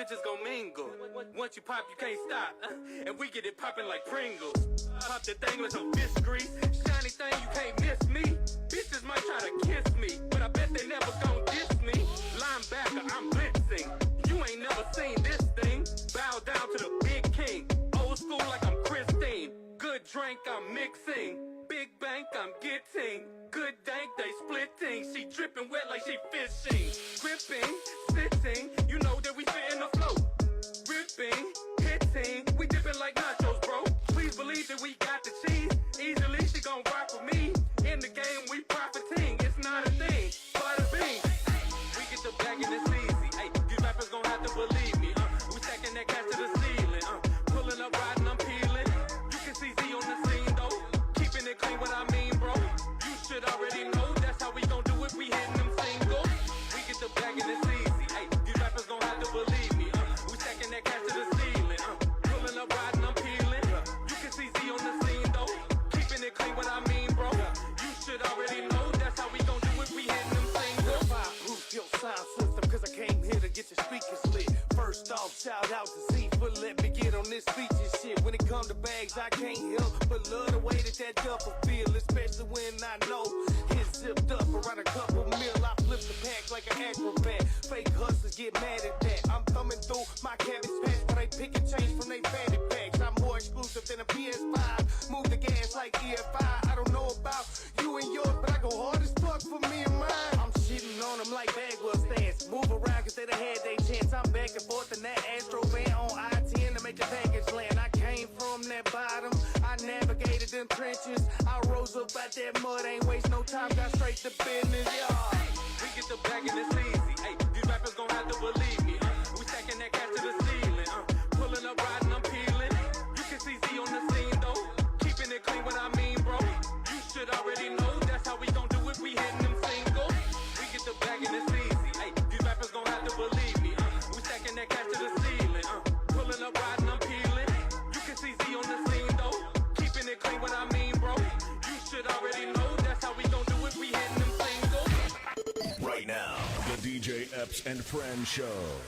bitches gon' mingle. Once you pop, you can't stop. And we get it poppin' like Pringles. Pop the thing with some fish grease. Shiny thing, you can't miss me. Bitches might try to kiss me, but I bet they never gon' diss me. Linebacker, I'm blitzing. You ain't never seen this thing. Bow down to the big king. Old school like I'm Christine. Good drink, I'm mixing. Big bank, I'm getting. Good dank, they splitting. She dripping wet like she fishing. Gripping, sitting. You know that we fit in the flow. Ripping, hitting. We dipping like nachos, bro. Please believe that we got the cheese. Easily, she gon' rock with me. In the game, we profiting. It's not a thing. Bada bing. We get the bag and it's easy. Ay, these rappers gon' have to believe me. We stacking that cash to the ceiling. Pulling up, riding, I'm peeling. You can see Z on the scene, though. Keeping it clean, what I mean, bro. You should already know that's how we gon' do it. We hitting them singles. We get the bag and it's easy. Ay, these rappers gon' have to believe me. We stacking that cash to the ceiling. Pulling up, riding, I'm peeling. You can see Z on the scene, though. Keeping it clean, what I mean, bro. You should already know that's how we gon' do it. We hitting them singles. Boost your sound system, cause I came here to get your speakers lit. First off, shout out to Z for let me get on this feature shit. When it come to bags, I can't help but love the way that duffel feel, especially when I know it's zipped up around a couple mil. I flip the pack like an acrobat. Fake hustlers get mad at that. I'm thumbing through my cabbage patch, but they pick and change from they fanny packs. I'm more exclusive than a PS5. Move the gas like EFI. I don't know about you and yours, but I go hard as fuck for me and mine. I'm shitting on them like Bagwell stance. Move around cause they done had their chance. I'm back and forth in that Astro van on I-10 to make the package land. I came from that bottom. I navigated them trenches. I rose up out that mud. Ain't waste no time. Got straight to business, yeah. We get the bag and it's easy. Ay, these rappers gon' have to believe me. We stacking that cash to the ceiling. Pulling up, riding, I'm peeling. You can see Z on the scene, though. Keeping it clean, what I mean, bro. You should already know that's how we gon' do it. We hitting them singles. We get the bag and it's easy. Ay, these rappers gon' have to believe me. We stacking that cash to the ceiling. Pulling up, riding, I'm peeling. You can see Z on the scene, though. Keeping it clean, what I mean, bro. You should already know that's how we gon' do it. We hitting them singles. Right now, the DJ Epps and Friends Show.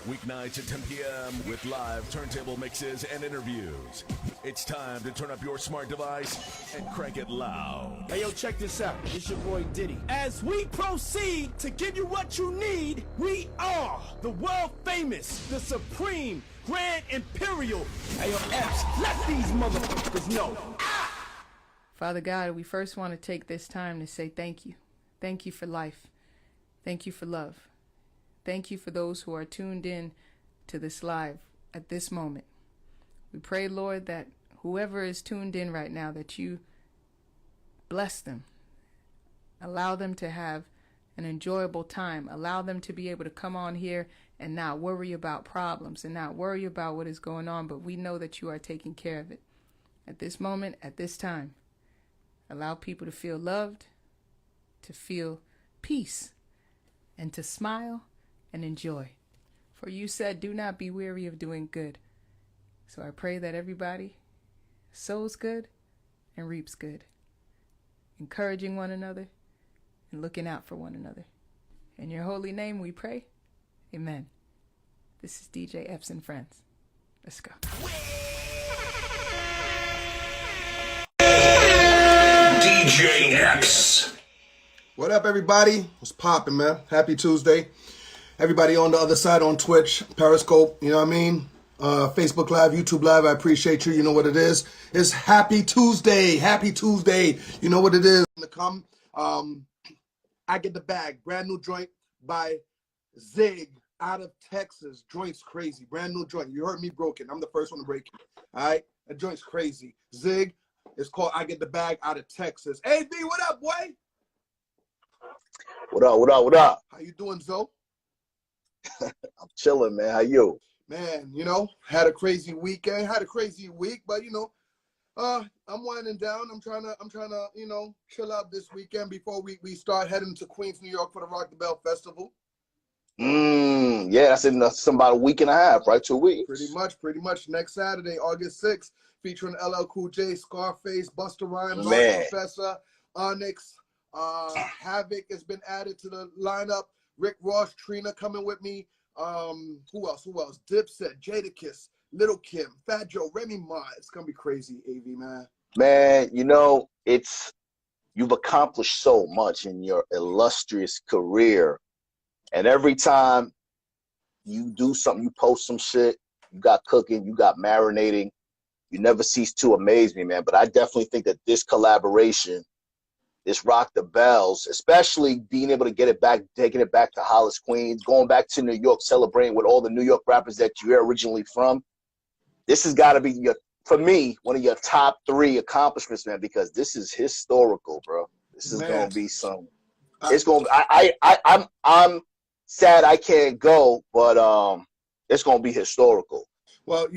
Weeknights at 10 p.m. with live turntable mixes and interviews. It's time to turn up your smart device and crank it loud. Hey, yo, check this out. It's your boy Diddy. As we proceed to give you what you need, we are the world famous, the supreme, grand imperial. Hey, yo, Epps, let these motherfuckers know. Father God, we first want to take this time to say thank you. Thank you for life. Thank you for love. Thank you for those who are tuned in to this live at this moment. We pray, Lord, that whoever is tuned in right now, that you bless them. Allow them to have an enjoyable time. Allow them to be able to come on here and not worry about problems and not worry about what is going on, but we know that you are taking care of it. At this moment, at this time, allow people to feel loved, to feel peace, and to smile and enjoy. For you said, do not be weary of doing good. So I pray that everybody sows good and reaps good, encouraging one another and looking out for one another. In your holy name we pray. Amen. This is DJ Epps and Friends. Let's go. DJ Epps. What up, everybody? What's poppin', man? Happy Tuesday. Everybody on the other side on Twitch, Periscope, you know what I mean? Facebook Live, YouTube Live, I appreciate you. You know what it is. It's Happy Tuesday. Happy Tuesday. You know what it is. To come, I Get the Bag. Brand new joint by Zig out of Texas. Joint's crazy. Brand new joint. You heard me broken. I'm the first one to break it. All right? That joint's crazy. Zig. It's called I Get the Bag out of Texas. Hey, B, what up, boy? What up, what up, what up? How you doing, Zoe? I'm chilling, man. How you? Man, you know, had a crazy weekend, had a crazy week, but you know, I'm winding down. I'm trying to, you know, chill out this weekend before we start heading to Queens, New York for the Rock the Bell Festival. Yeah, that's in about a week and a half, right? 2 weeks. Pretty much. Next Saturday, August 6th, featuring LL Cool J, Scarface, Busta Rhymes, Professor, Onyx, Havoc has been added to the lineup. Rick Ross, Trina coming with me. Who else? Dipset, Jadakiss, Little Kim, Fat Joe, Remy Ma. It's gonna be crazy, AV, man. Man, you've accomplished so much in your illustrious career. And every time you do something, you post some shit, you got cooking, you got marinating, you never cease to amaze me, man. But I definitely think that this collaboration, this Rock the Bells, especially being able to get it back, taking it back to Hollis, Queens, going back to New York, celebrating with all the New York rappers that you're originally from, this has got to be, for me, one of your top 3 accomplishments, man, because this is historical, bro. This is Man, going to be some, it's going to, I'm sad I can't go, but it's going to be historical. well,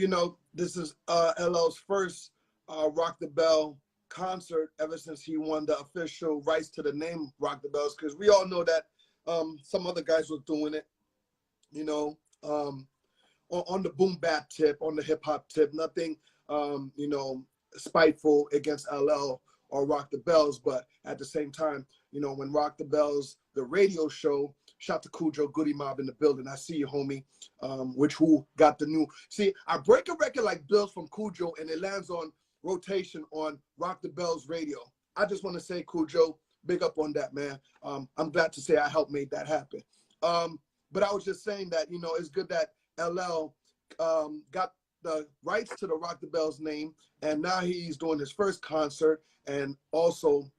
this is LL's first Rock the Bell concert ever since he won the official rights to the name Rock the Bells, because we all know that some other guys were doing it, on the boom bap tip, on the hip hop tip, nothing spiteful against LL or Rock the Bells, but at the same time, when Rock the Bells, the radio show, shout to Cujo Goody Mob in the building. I see you, homie. Who got the new, see, I break a record like Bills from Cujo and it lands on rotation on Rock the Bells radio. I just want to say, Cujo, big up on that, man. I'm glad to say I helped make that happen. But I was just saying that, it's good that LL got the rights to the Rock the Bells name, and now he's doing his first concert and also,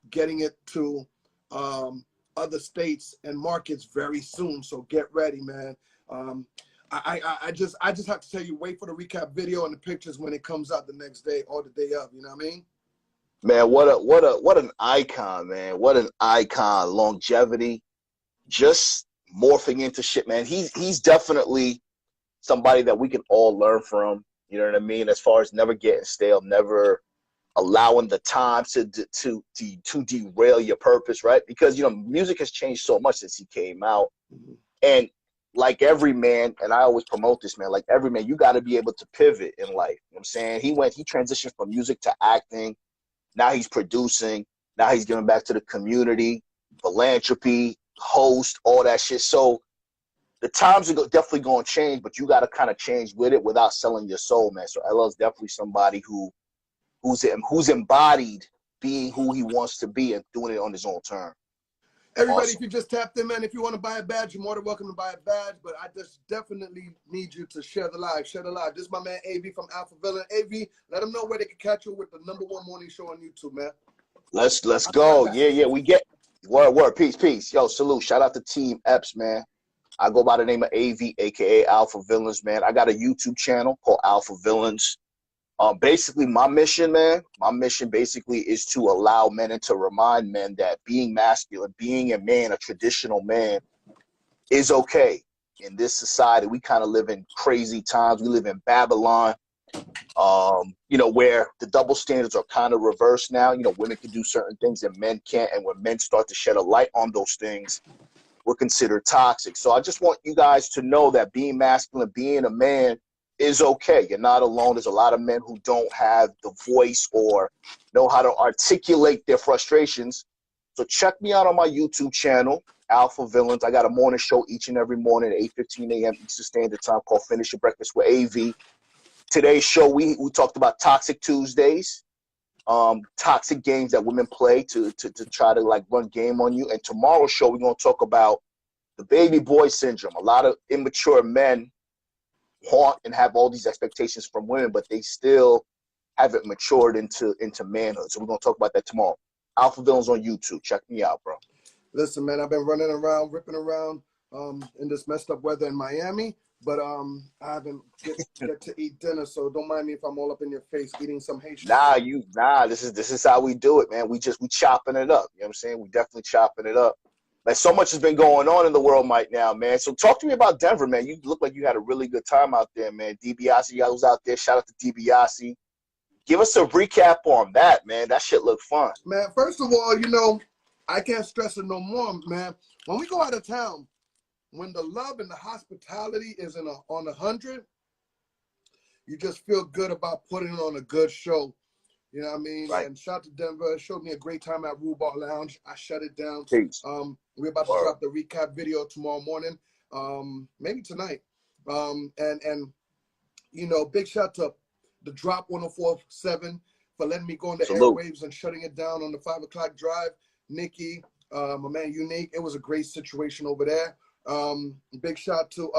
getting it to other states and markets very soon. So get ready, man. I just have to tell you, wait for the recap video and the pictures when it comes out the next day or the day of. You know what I mean? Man, what an icon, man. What an icon. Longevity, just morphing into shit, man. He's definitely somebody that we can all learn from. You know what I mean? As far as never getting stale, never allowing the time to derail your purpose, right? Because music has changed so much since he came out, and like every man, and I always promote this, man. Like every man, you got to be able to pivot in life. You know what I'm saying? He transitioned from music to acting. Now he's producing. Now he's giving back to the community, philanthropy, host, all that shit. So the times are definitely going to change, but you got to kind of change with it without selling your soul, man. So LL is definitely somebody who's embodied being who he wants to be and doing it on his own terms. Everybody, Awesome. If you just tapped in, man, if you want to buy a badge, you're more than welcome to buy a badge, but I just definitely need you to share the live. Share the live. This is my man AV from Alpha Villain. AV, let them know where they can catch you with the #1 morning show on YouTube, man. Let's go. Yeah, we get word, peace. Yo, salute. Shout out to Team Epps, man. I go by the name of AV, aka Alpha Villains, man. I got a YouTube channel called Alpha Villains. Basically, my mission basically is to allow men and to remind men that being masculine, being a man, a traditional man, is okay. In this society, we kind of live in crazy times. We live in Babylon, where the double standards are kind of reversed now. Women can do certain things and men can't. And when men start to shed a light on those things, we're considered toxic. So I just want you guys to know that being masculine, being a man, is okay. You're not alone. There's a lot of men who don't have the voice or know how to articulate their frustrations. So check me out on my YouTube channel, Alpha Villains. I got a morning show each and every morning at 8:15 a.m. Eastern Standard Time called Finish Your Breakfast with AV. Today's show, we talked about Toxic Tuesdays, toxic games that women play to try to like run game on you. And tomorrow's show, we're going to talk about the baby boy syndrome. A lot of immature men want and have all these expectations from women, but they still haven't matured into manhood. So we're going to talk about that tomorrow. Alpha Villains on YouTube. Check me out, bro. Listen, man, I've been running around, ripping around in this messed up weather in Miami, but I haven't get to eat dinner, so don't mind me if I'm all up in your face eating some Haitian. This is how we do it, man. We chopping it up. You know what I'm saying? We definitely chopping it up. Like, so much has been going on in the world right now, man. So talk to me about Denver, man. You look like you had a really good time out there, man. DiBiase, I was out there. Shout out to DiBiase. Give us a recap on that, man. That shit looked fun. Man, first of all, I can't stress it no more, man. When we go out of town, when the love and the hospitality is on 100, you just feel good about putting on a good show. You know what I mean? Right. And shout to Denver. It showed me a great time at Rue Bar Lounge. I shut it down. Peace. We're about to drop the recap video tomorrow morning. maybe tonight. And you know, big shout to the Drop 104.7 for letting me go on the Salute. airwaves and shutting it down on the 5 o'clock drive. Nikki, my man Unique, it was a great situation over there. Big shout to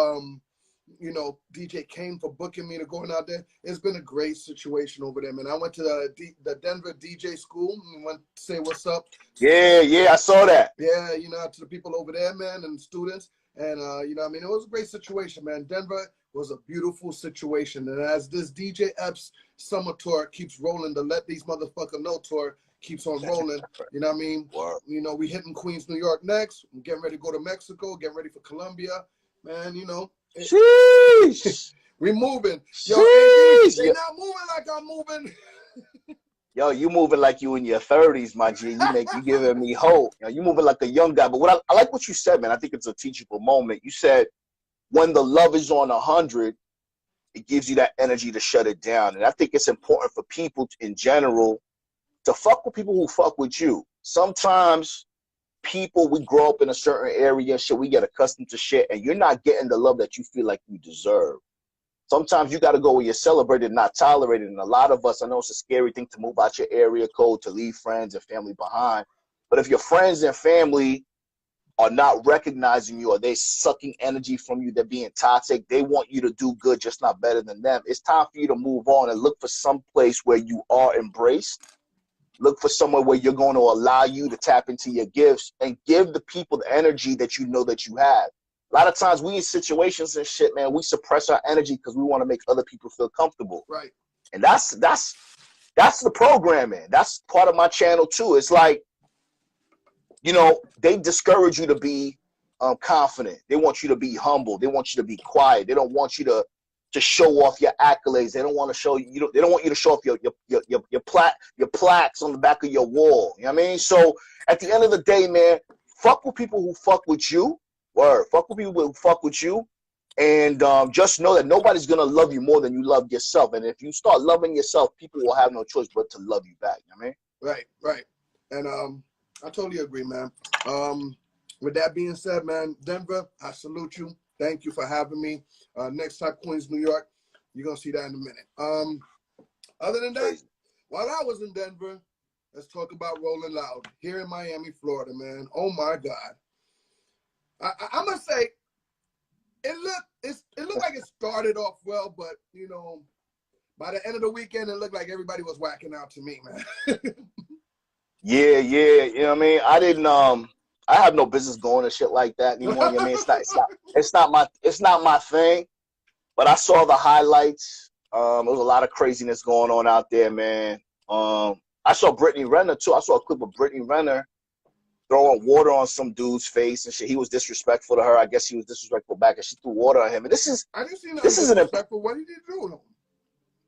you know, DJ Kane for booking me to going out there. It's been a great situation over there, man. I went to the Denver DJ school and went to say what's up. Yeah, I saw that. Yeah, you know, to the people over there, man, and students. And, you know, I mean, it was a great situation, man. Denver was a beautiful situation. And as this DJ Epps summer tour keeps rolling, the Let These Motherfuckers Know tour keeps on rolling, you know what I mean? Wow. You know, we hitting Queens, New York next. I'm getting ready to go to Mexico, getting ready for Colombia. Man, you know. Sheesh. We moving. Yo, Sheesh. they not moving like I'm moving. Yo, you moving like you in your 30s, my G. You giving me hope. You moving like a young guy. But what I like what you said, man. I think it's a teachable moment. You said when the love is on 100, it gives you that energy to shut it down. And I think it's important for people in general to fuck with people who fuck with you. Sometimes people, we grow up in a certain area, shit, we get accustomed to shit, and you're not getting the love that you feel like you deserve. Sometimes you got to go where you're celebrated, not tolerated. And a lot of us, I know it's a scary thing to move out your area code, to leave friends and family behind. But if your friends and family are not recognizing you, or they sucking energy from you, they're being toxic, they want you to do good, just not better than them. It's time for you to move on and look for some place where you are embraced. Look for somewhere where you're going to allow you to tap into your gifts and give the people the energy that you know that you have. A lot of times we in situations and shit, man, we suppress our energy because we want to make other people feel comfortable. Right. And that's the programming. That's part of my channel too. It's like, you know, they discourage you to be confident. They want you to be humble. They want you to be quiet. They don't want you to show off your accolades. They don't want to show you. They don't want you to show off your plaques on the back of your wall. You know what I mean? So at the end of the day, man, fuck with people who fuck with you. Word. Fuck with people who fuck with you. And just know that nobody's gonna love you more than you love yourself. And if you start loving yourself, people will have no choice but to love you back. You know what I mean? Right. And I totally agree, man. With that being said, man, Denver, I salute you. Thank you for having me. Next time, Queens, New York, you're going to see that in a minute. Other than that, while I was in Denver, let's talk about Rolling Loud here in Miami, Florida, man. Oh, my God. I must say, it looked like it started off well, but, you know, by the end of the weekend, it looked like everybody was whacking out to me, man. Yeah. You know what I mean? I have no business going to shit like that anymore. You know what I mean? It's not my thing. But I saw the highlights. There was a lot of craziness going on out there, man. I saw Brittany Renner too. I saw a clip of Brittany Renner throwing water on some dude's face and shit. He was disrespectful to her. I guess he was disrespectful back, and she threw water on him. And I didn't see nothing disrespectful. What did he do to him?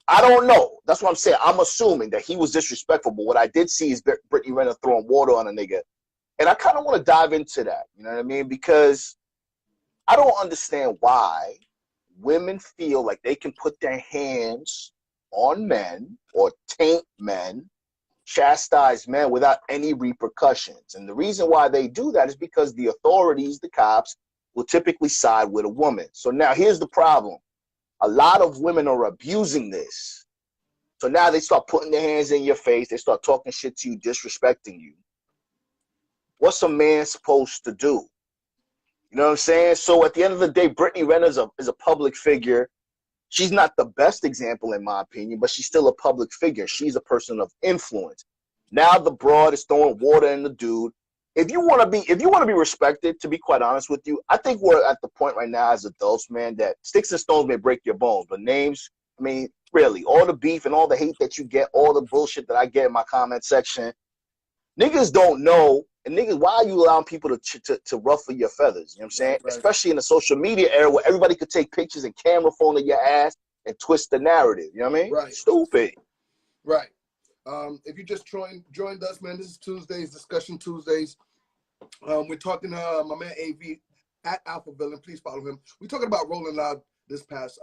I don't know. That's what I'm saying. I'm assuming that he was disrespectful. But what I did see is Brittany Renner throwing water on a nigga. And I kind of want to dive into that. You know what I mean? Because I don't understand why women feel like they can put their hands on men or taint men, chastise men without any repercussions. And the reason why they do that is because the authorities, the cops, will typically side with a woman. So now here's the problem. A lot of women are abusing this. So now they start putting their hands in your face. They start talking shit to you, disrespecting you. What's a man supposed to do? You know what I'm saying? So at the end of the day, Brittany Renner is a public figure. She's not the best example in my opinion, but she's still a public figure. She's a person of influence. Now the broad is throwing water in the dude. If you want to be respected, to be quite honest with you, I think we're at the point right now as adults, man, that sticks and stones may break your bones, but names, I mean, really, all the beef and all the hate that you get, all the bullshit that I get in my comment section, niggas don't know. And niggas, why are you allowing people to ruffle your feathers? You know what I'm saying? Right. Especially in the social media era where everybody could take pictures and camera phone of your ass and twist the narrative. You know what I mean? Right. Stupid. Right. If you just joined us, man, this is Tuesdays, Discussion Tuesdays. We're talking to my man AV at Alpha Villain. Please follow him. We're talking about Rolling Loud this past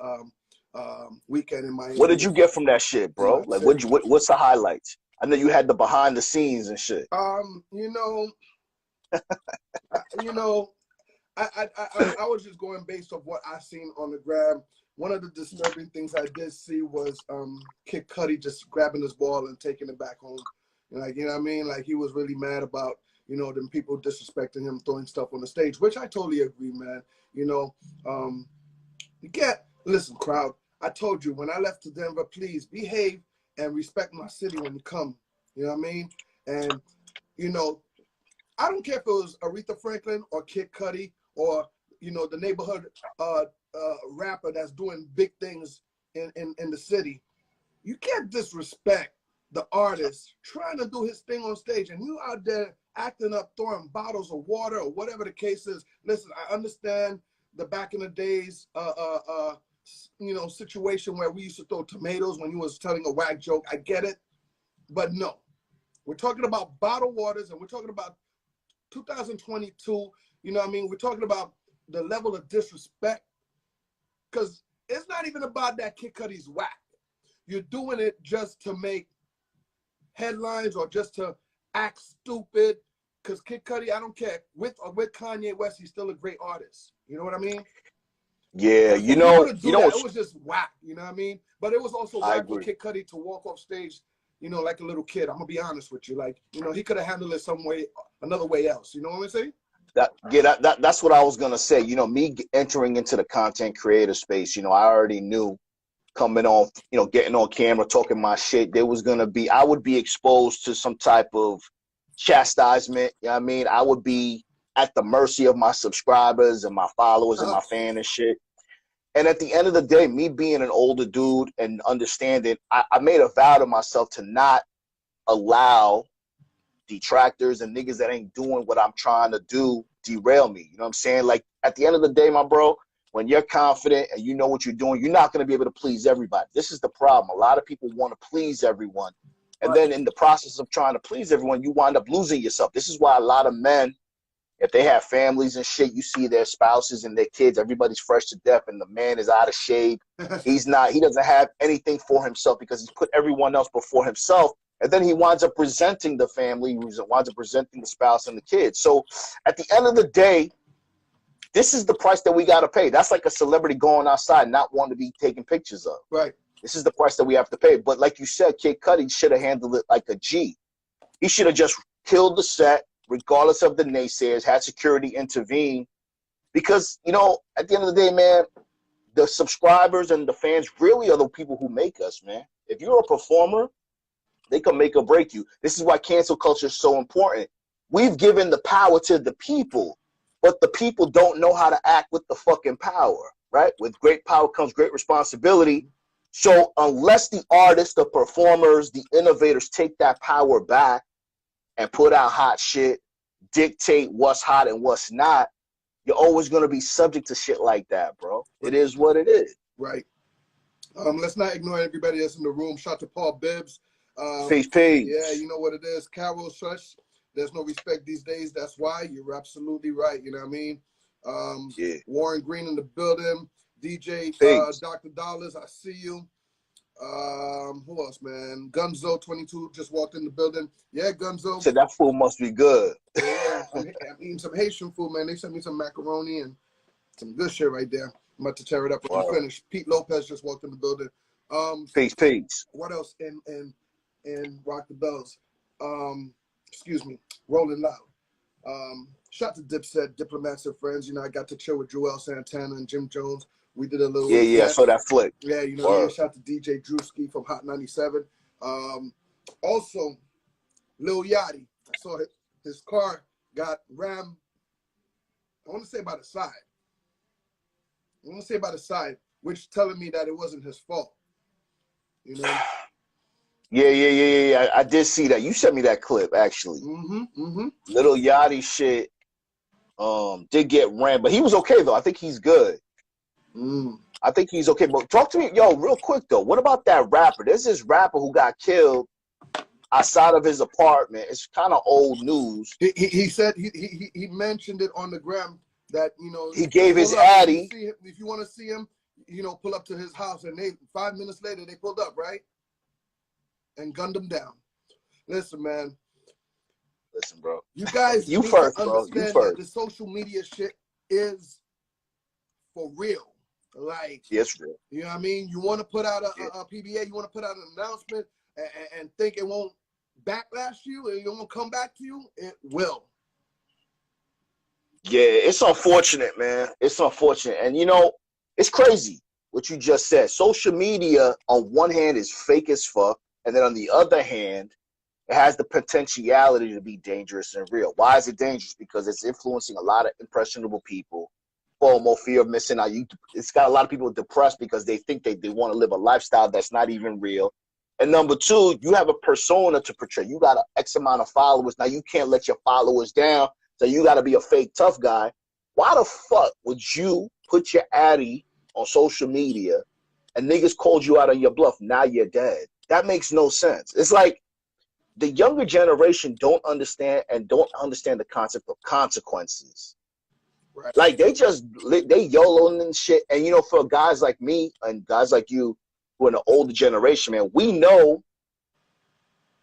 weekend in Miami. What did you get from that shit, bro? Like, what's the highlights? I know you had the behind the scenes and shit. You know, I was just going based off what I seen on the gram. One of the disturbing things I did see was Kid Cudi just grabbing his ball and taking it back home. Like, you know what I mean? Like, he was really mad about, you know, them people disrespecting him, throwing stuff on the stage, which I totally agree, man. You know, you can't listen, crowd. I told you when I left to Denver, please behave and respect my city when you come. You know what I mean? And, you know, I don't care if it was Aretha Franklin or Kid Cudi or, you know, the neighborhood rapper that's doing big things in the city. You can't disrespect the artist trying to do his thing on stage and you out there acting up, throwing bottles of water or whatever the case is. Listen, I understand the back in the days, you know, situation where we used to throw tomatoes when you was telling a whack joke. I get it, but no. We're talking about bottled waters and we're talking about 2022, you know what I mean? We're talking about the level of disrespect because it's not even about that Kid Cudi's whack. You're doing it just to make headlines or just to act stupid because Kid Cudi, I don't care, with or with Kanye West, he's still a great artist. You know what I mean? Yeah, And you for know, people to do that, it was just whack, you know what I mean? But it was also whack for Kid Cudi to walk off stage, you know, like a little kid. I'm gonna be honest with you. Like, you know, he could have handled it some way, another way else. You know what I'm saying? That's what I was gonna say. You know, me entering into the content creator space, you know, I already knew coming on, you know, getting on camera, talking my shit, I would be exposed to some type of chastisement. You know what I mean? I would be at the mercy of my subscribers and my followers and my fans and shit. And at the end of the day, me being an older dude and understanding, I made a vow to myself to not allow detractors and niggas that ain't doing what I'm trying to do derail me. You know what I'm saying? Like, at the end of the day, my bro, when you're confident and you know what you're doing, you're not going to be able to please everybody. This is the problem. A lot of people want to please everyone. And then in the process of trying to please everyone, you wind up losing yourself. This is why a lot of men, if they have families and shit, you see their spouses and their kids, everybody's fresh to death and the man is out of shape. He doesn't have anything for himself because he's put everyone else before himself. And then he winds up resenting the family, he winds up resenting the spouse and the kids. So at the end of the day, this is the price that we got to pay. That's like a celebrity going outside, not wanting to be taken pictures of. Right. This is the price that we have to pay. But like you said, Kid Cudi should have handled it like a G. He should have just killed the set, regardless of the naysayers, had security intervene. Because, you know, at the end of the day, man, the subscribers and the fans really are the people who make us, man. If you're a performer, they can make or break you. This is why cancel culture is so important. We've given the power to the people, but the people don't know how to act with the fucking power, right? With great power comes great responsibility. So unless the artists, the performers, the innovators take that power back and put out hot shit, dictate what's hot and what's not, you're always going to be subject to shit like that, bro. It is what it is. Right. Let's not ignore everybody that's in the room. Shout to Paul Bibbs. Peace. Yeah, you know what it is. Carol Shush. There's no respect these days. That's why. You're absolutely right. You know what I mean? Yeah. Warren Green in the building. DJ Dr. Dollars, I see you. Who else, man? Gunzo 22 just walked in the building. Yeah, Gunzo. Said that food must be good. Yeah, I'm eating some Haitian food, man. They sent me some macaroni and some good shit right there. I'm about to tear it up when we finish. Pete Lopez just walked in the building. Peace. What else in Rock the Bells? Excuse me, Rolling Loud. Shout to Dipset, Diplomats and Friends. You know, I got to chill with Joel Santana and Jim Jones. We did a little Yeah, I saw that flick. Yeah, you know, shout to DJ Drewski from Hot 97. Also, Lil Yachty. I saw his car got rammed. I want to say by the side. Which telling me that it wasn't his fault. You know? Yeah. I did see that. You sent me that clip, actually. Little Yachty shit did get rammed, but he was okay, though. I think he's good. I think he's okay. But talk to me, real quick, though. What about that rapper? There's this rapper who got killed outside of his apartment. It's kind of old news. He said he mentioned it on the gram that, you know, he gave his addy. If you want to see him, you know, pull up to his house, and 5 minutes later they pulled up, right, and gunned him down. Listen, man. Listen, bro. You guys, you first, bro. You first. The social media shit is for real. Like, Yes, real. you know what I mean? You want to put out a PBA, you want to put out an announcement and think it won't backlash you and it won't come back to you? It will. Yeah, it's unfortunate, man. It's unfortunate. And, you know, it's crazy what you just said. Social media, on one hand, is fake as fuck. And then on the other hand, it has the potentiality to be dangerous and real. Why is it dangerous? Because it's influencing a lot of impressionable people. FOMO, fear of missing out. It's got a lot of people depressed because they think they want to live a lifestyle that's not even real. And number two, you have a persona to portray. You got an X amount of followers. Now, you can't let your followers down. So you got to be a fake tough guy. Why the fuck would you put your addy on social media and niggas called you out on your bluff? Now you're dead. That makes no sense. It's like the younger generation don't understand the concept of consequences. Right. Like they YOLOing and shit. And you know, for guys like me and guys like you who are in the older generation, man, we know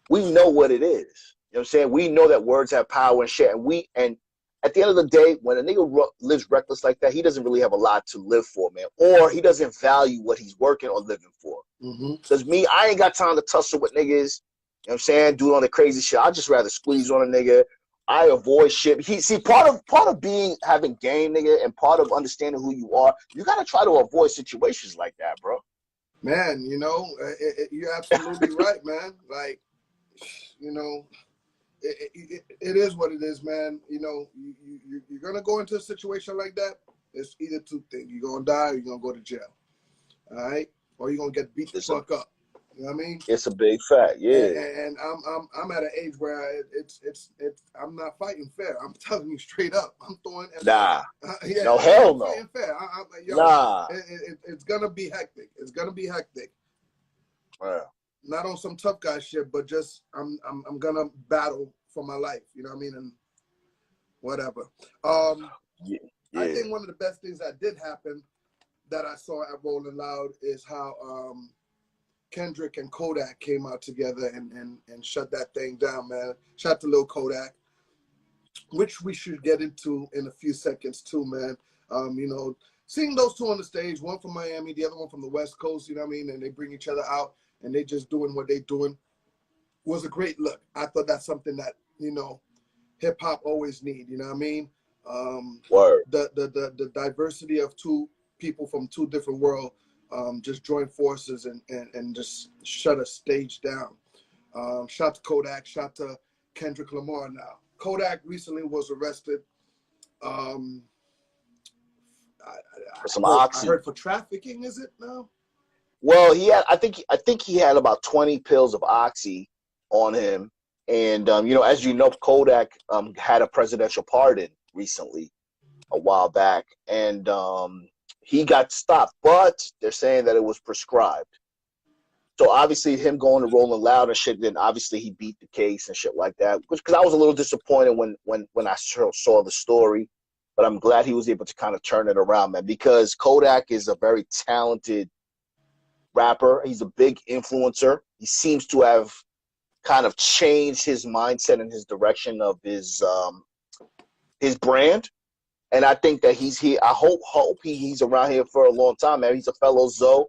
what it is. You know what I'm saying? We know that words have power and shit. And at the end of the day, when a nigga lives reckless like that, he doesn't really have a lot to live for, man. Or he doesn't value what he's working or living for. Because me, I ain't got time to tussle with niggas. You know what I'm saying? Do all the crazy shit. I'd just rather squeeze on a nigga. I avoid shit. Part of having game, nigga, and part of understanding who you are, you got to try to avoid situations like that, bro. Man, you know, you're absolutely right, man. Like, you know, it is what it is, man. You know, you're going to go into a situation like that. It's either two things. You're going to die or you're going to go to jail. All right? Or you're going to get beat the fuck up. You know what I mean? It's a big fact, yeah. And I'm at an age where I'm not fighting fair. I'm telling you straight up. I'm throwing. Nah. Yeah, no, hell I'm no. fighting fair. Yo, nah. It's gonna be hectic. It's gonna be hectic. Yeah. Not on some tough guy shit, but just I'm gonna battle for my life. You know what I mean? And whatever. Yeah. I think one of the best things that did happen that I saw at Rolling Loud is how Kendrick and Kodak came out together and shut that thing down, man. Shout to Lil Kodak, which we should get into in a few seconds too, man. You know, seeing those two on the stage, one from Miami, the other one from the West Coast, you know what I mean? And they bring each other out and they just doing what they doing was a great look. I thought that's something that, you know, hip hop always need, you know what I mean? Word. The diversity of two people from two different worlds just join forces and just shut a stage down. Shout to Kodak, shout to Kendrick Lamar now. Kodak recently was arrested. For some oxy. I heard for trafficking, is it now? Well, I think he had about 20 pills of oxy on him. And, you know, as you know, Kodak had a presidential pardon recently, a while back. And he got stopped, but they're saying that it was prescribed. So obviously him going to Rolling Loud and shit, then obviously he beat the case and shit like that. Because I was a little disappointed when I saw the story, but I'm glad he was able to kind of turn it around, man. Because Kodak is a very talented rapper. He's a big influencer. He seems to have kind of changed his mindset and his direction of his brand. And I think that he's here. I hope he's around here for a long time, man. He's a fellow Zoe.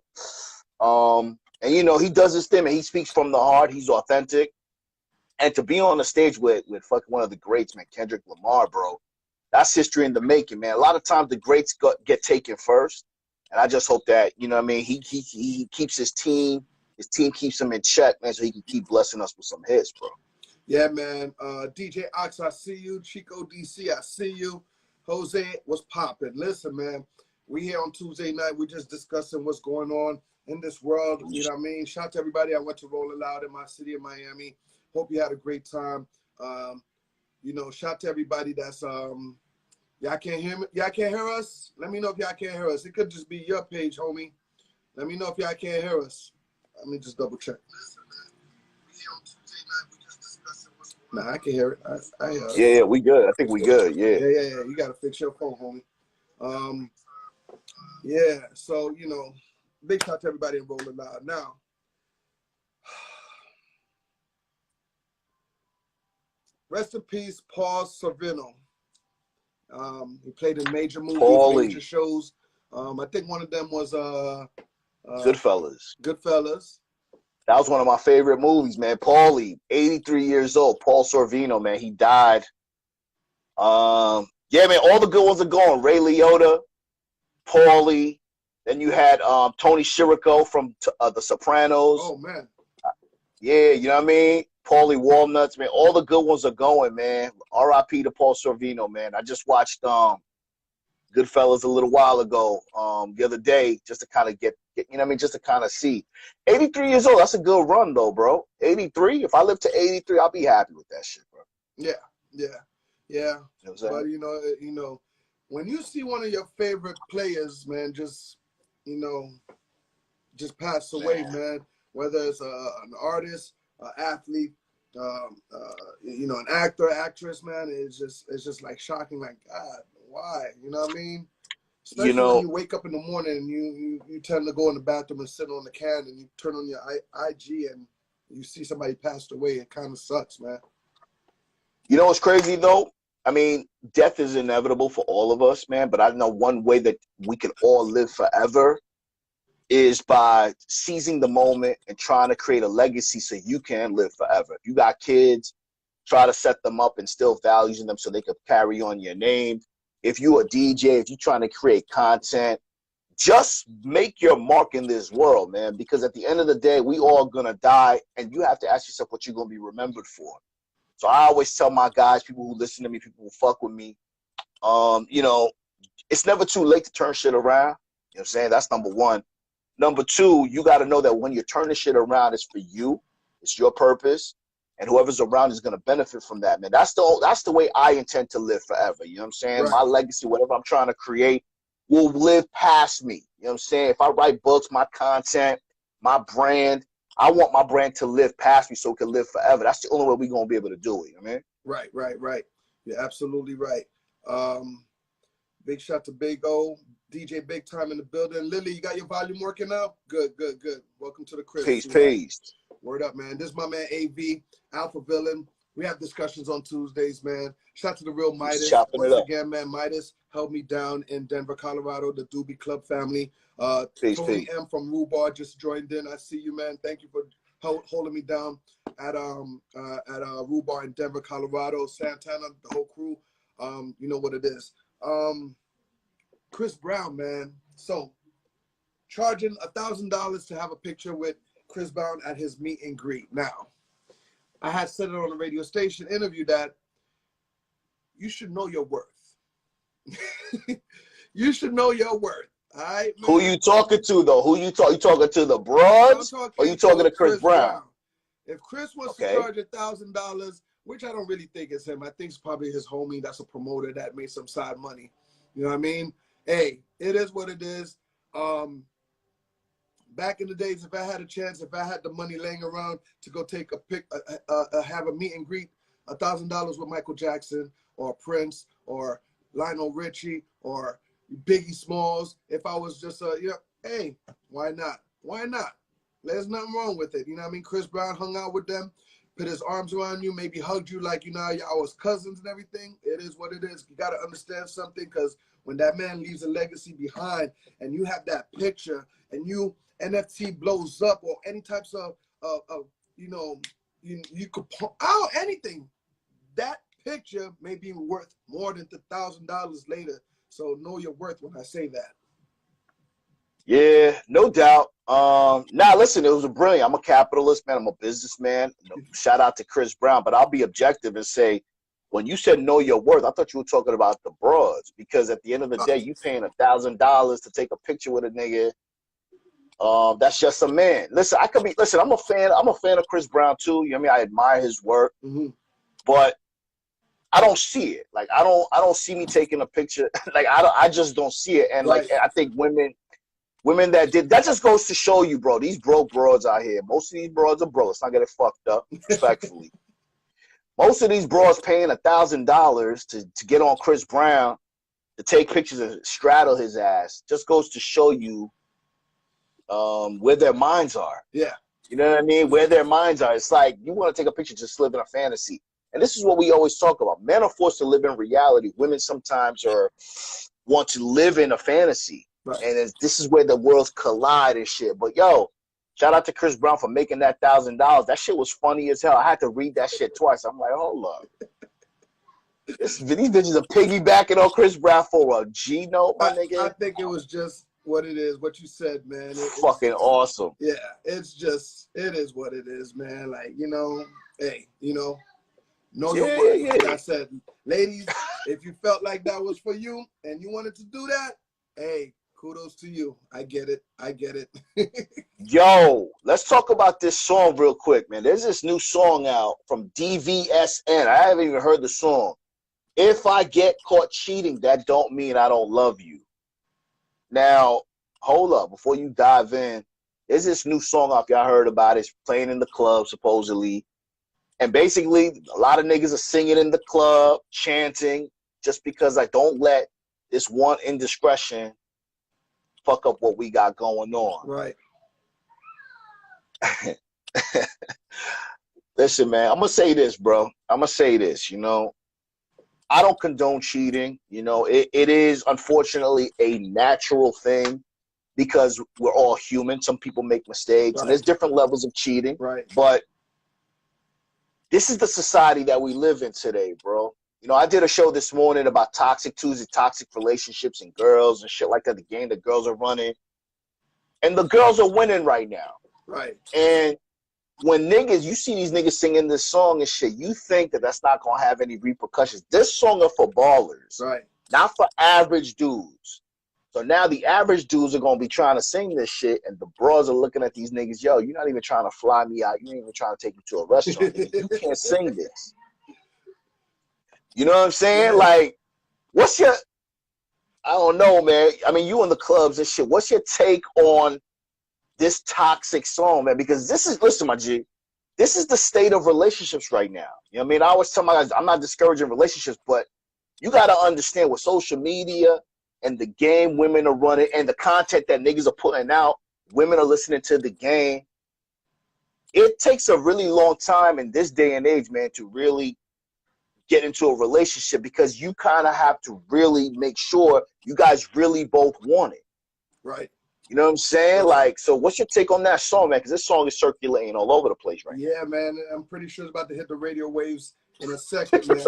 And, you know, he does his thing, man. He speaks from the heart. He's authentic. And to be on the stage with fucking one of the greats, man, Kendrick Lamar, bro, that's history in the making, man. A lot of times the greats get taken first. And I just hope that, you know what I mean, he keeps his team keeps him in check, man, so he can keep blessing us with some hits, bro. Yeah, man. DJ Ox, I see you. Chico DC, I see you. Jose, what's popping? Listen, man, we here on Tuesday night. We're just discussing what's going on in this world. You know what I mean? Shout out to everybody. I went to Rolling Loud in my city of Miami. Hope you had a great time. You know, shout out to everybody that's y'all can't hear me. Y'all can't hear us? Let me know if y'all can't hear us. It could just be your page, homie. Let me know if y'all can't hear us. Let me just double check. Nah, I can hear it. Yeah, we good. I think we good. Yeah. Yeah. You gotta fix your phone, homie. Yeah. So you know, big shout out to everybody in Rolling Loud. Now, rest in peace, Paul Sorvino. He played in major movies, Paulie. major shows. I think one of them was Goodfellas. Goodfellas. That was one of my favorite movies, man. Paulie, 83 years old. Paul Sorvino, man, he died. Yeah, man, all the good ones are gone. Ray Liotta, Paulie. Then you had Tony Sirico from The Sopranos. Oh, man. Yeah, you know what I mean? Paulie Walnuts, man. All the good ones are going, man. R.I.P. to Paul Sorvino, man. I just watched Goodfellas a little while ago, the other day, just to kind of get, you know what I mean, just to kind of see. 83 years old, that's a good run, though, bro. 83, if I live to 83, I'll be happy with that shit, bro. Yeah. You know what I'm saying? But, you know, when you see one of your favorite players, man, just pass away, man, whether it's an artist, an athlete, an actor, actress, man, it's just like shocking, like, God, why? You know what I mean? Especially when you wake up in the morning and you tend to go in the bathroom and sit on the can and you turn on your IG and you see somebody passed away. It kind of sucks, man. You know what's crazy, though? I mean, death is inevitable for all of us, man, but I know one way that we can all live forever is by seizing the moment and trying to create a legacy so you can live forever. If you got kids, try to set them up, instill values in them so they could carry on your name. If you're a DJ, if you're trying to create content, just make your mark in this world, man, because at the end of the day, we all going to die, and you have to ask yourself what you're going to be remembered for. So I always tell my guys, people who listen to me, people who fuck with me, it's never too late to turn shit around. You know what I'm saying? That's number one. Number two, you got to know that when you're turning shit around, it's for you. It's your purpose. And whoever's around is going to benefit from that, man. That's the way I intend to live forever. You know what I'm saying? Right. My legacy, whatever I'm trying to create, will live past me. You know what I'm saying? If I write books, my content, my brand, I want my brand to live past me so it can live forever. That's the only way we're going to be able to do it. You know what I mean? Right. You're absolutely right. Big shout to Big O, DJ Big Time in the building. Lily, you got your volume working now? Good. Welcome to the crib. Peace. Word up, man. This is my man AV, Alpha Villain. We have discussions on Tuesdays, man. Shout out to the real Midas. Once again, man, Midas held me down in Denver, Colorado, the Doobie Club family. Tony M from Rhubarb just joined in. I see you, man. Thank you for holding me down at Rhubarb in Denver, Colorado. Santana, the whole crew. You know what it is. Chris Brown, man. So, charging $1,000 to have a picture with Chris Brown at his meet and greet. Now, I had said it on a radio station interview that you should know your worth. You should know your worth. All right, man? Who you talking to, though? You talking to the broads, or you talking to Chris Brown? If Chris wants to charge $1,000, which I don't really think is him, I think it's probably his homie that's a promoter that made some side money. You know what I mean? Hey, it is what it is. Back in the days, if I had a chance, if I had the money laying around to go take have a meet and greet, $1,000 with Michael Jackson or Prince or Lionel Richie or Biggie Smalls, if I was just hey, why not? There's nothing wrong with it. You know what I mean? Chris Brown hung out with them, put his arms around you, maybe hugged you like, y'all was cousins and everything. It is what it is. You got to understand something, because when that man leaves a legacy behind and you have that picture and NFT blows up or any types of you could out anything, that picture may be worth more than $1,000 later. So know your worth when I say that. Yeah, no doubt. Listen, it was brilliant. I'm a capitalist, man. I'm a businessman. Shout out to Chris Brown, but I'll be objective and say, when you said know your worth, I thought you were talking about the broads, because at the end of the day, you paying $1,000 to take a picture with a nigga. That's just a man. Listen, I'm a fan of Chris Brown too. You know what I mean? I admire his work, but I don't see it. Like, I don't see me taking a picture. Like, I just don't see it. And like, I think women that just goes to show you, bro, these broke broads out here. Most of these broads are broke. Let's not get it fucked up, respectfully. Most of these broads paying $1,000 to get on Chris Brown to take pictures and straddle his ass just goes to show you where their minds are. Yeah. You know what I mean? Where their minds are. It's like, you want to take a picture, just live in a fantasy. And this is what we always talk about. Men are forced to live in reality. Women sometimes want to live in a fantasy. Right. And this is where the worlds collide and shit. But yo, shout out to Chris Brown for making that $1,000. That shit was funny as hell. I had to read that shit twice. I'm like, hold up. These bitches are piggybacking on Chris Brown for a G note, my nigga. I think it was just what it is, what you said, man. It's fucking awesome. Yeah, it is what it is, man. Like, hey, know your worth. Yeah. Like I said, ladies, if you felt like that was for you and you wanted to do that, hey, kudos to you. I get it. Yo, let's talk about this song real quick, man. There's this new song out from DVSN. I haven't even heard the song. If I get caught cheating, that don't mean I don't love you. Now, hold up. Before you dive in, there's this new song off. Y'all heard about it. It's playing in the club, supposedly. And basically, a lot of niggas are singing in the club, chanting, just because I don't let this one indiscretion fuck up what we got going on. Right. Listen, man, I'm going to say this, bro. I'm going to say this, I don't condone cheating. It is, unfortunately, a natural thing because we're all human. Some people make mistakes, and there's different levels of cheating. Right. But this is the society that we live in today, bro. I did a show this morning about toxic relationships and girls and shit like that, the game that girls are running. And the girls are winning right now. Right. And when you see these niggas singing this song and shit, you think that that's not going to have any repercussions. This song is for ballers, right? Not for average dudes. So now the average dudes are going to be trying to sing this shit, and the bros are looking at these niggas, yo, you're not even trying to fly me out. You ain't even trying to take me to a restaurant. You can't sing this. You know what I'm saying? Yeah. Like, I don't know, man. I mean, you in the clubs and shit. What's your take on this toxic song, man? Because listen, my G, this is the state of relationships right now. You know what I mean? I always tell my guys, I'm not discouraging relationships, but you got to understand with social media and the game women are running and the content that niggas are putting out, women are listening to the game. It takes a really long time in this day and age, man, to really get into a relationship because you kind of have to really make sure you guys really both want it. Right. You know what I'm saying? Right. Like, so what's your take on that song, man? Because this song is circulating all over the place right now. Yeah, man. I'm pretty sure it's about to hit the radio waves in a second, man.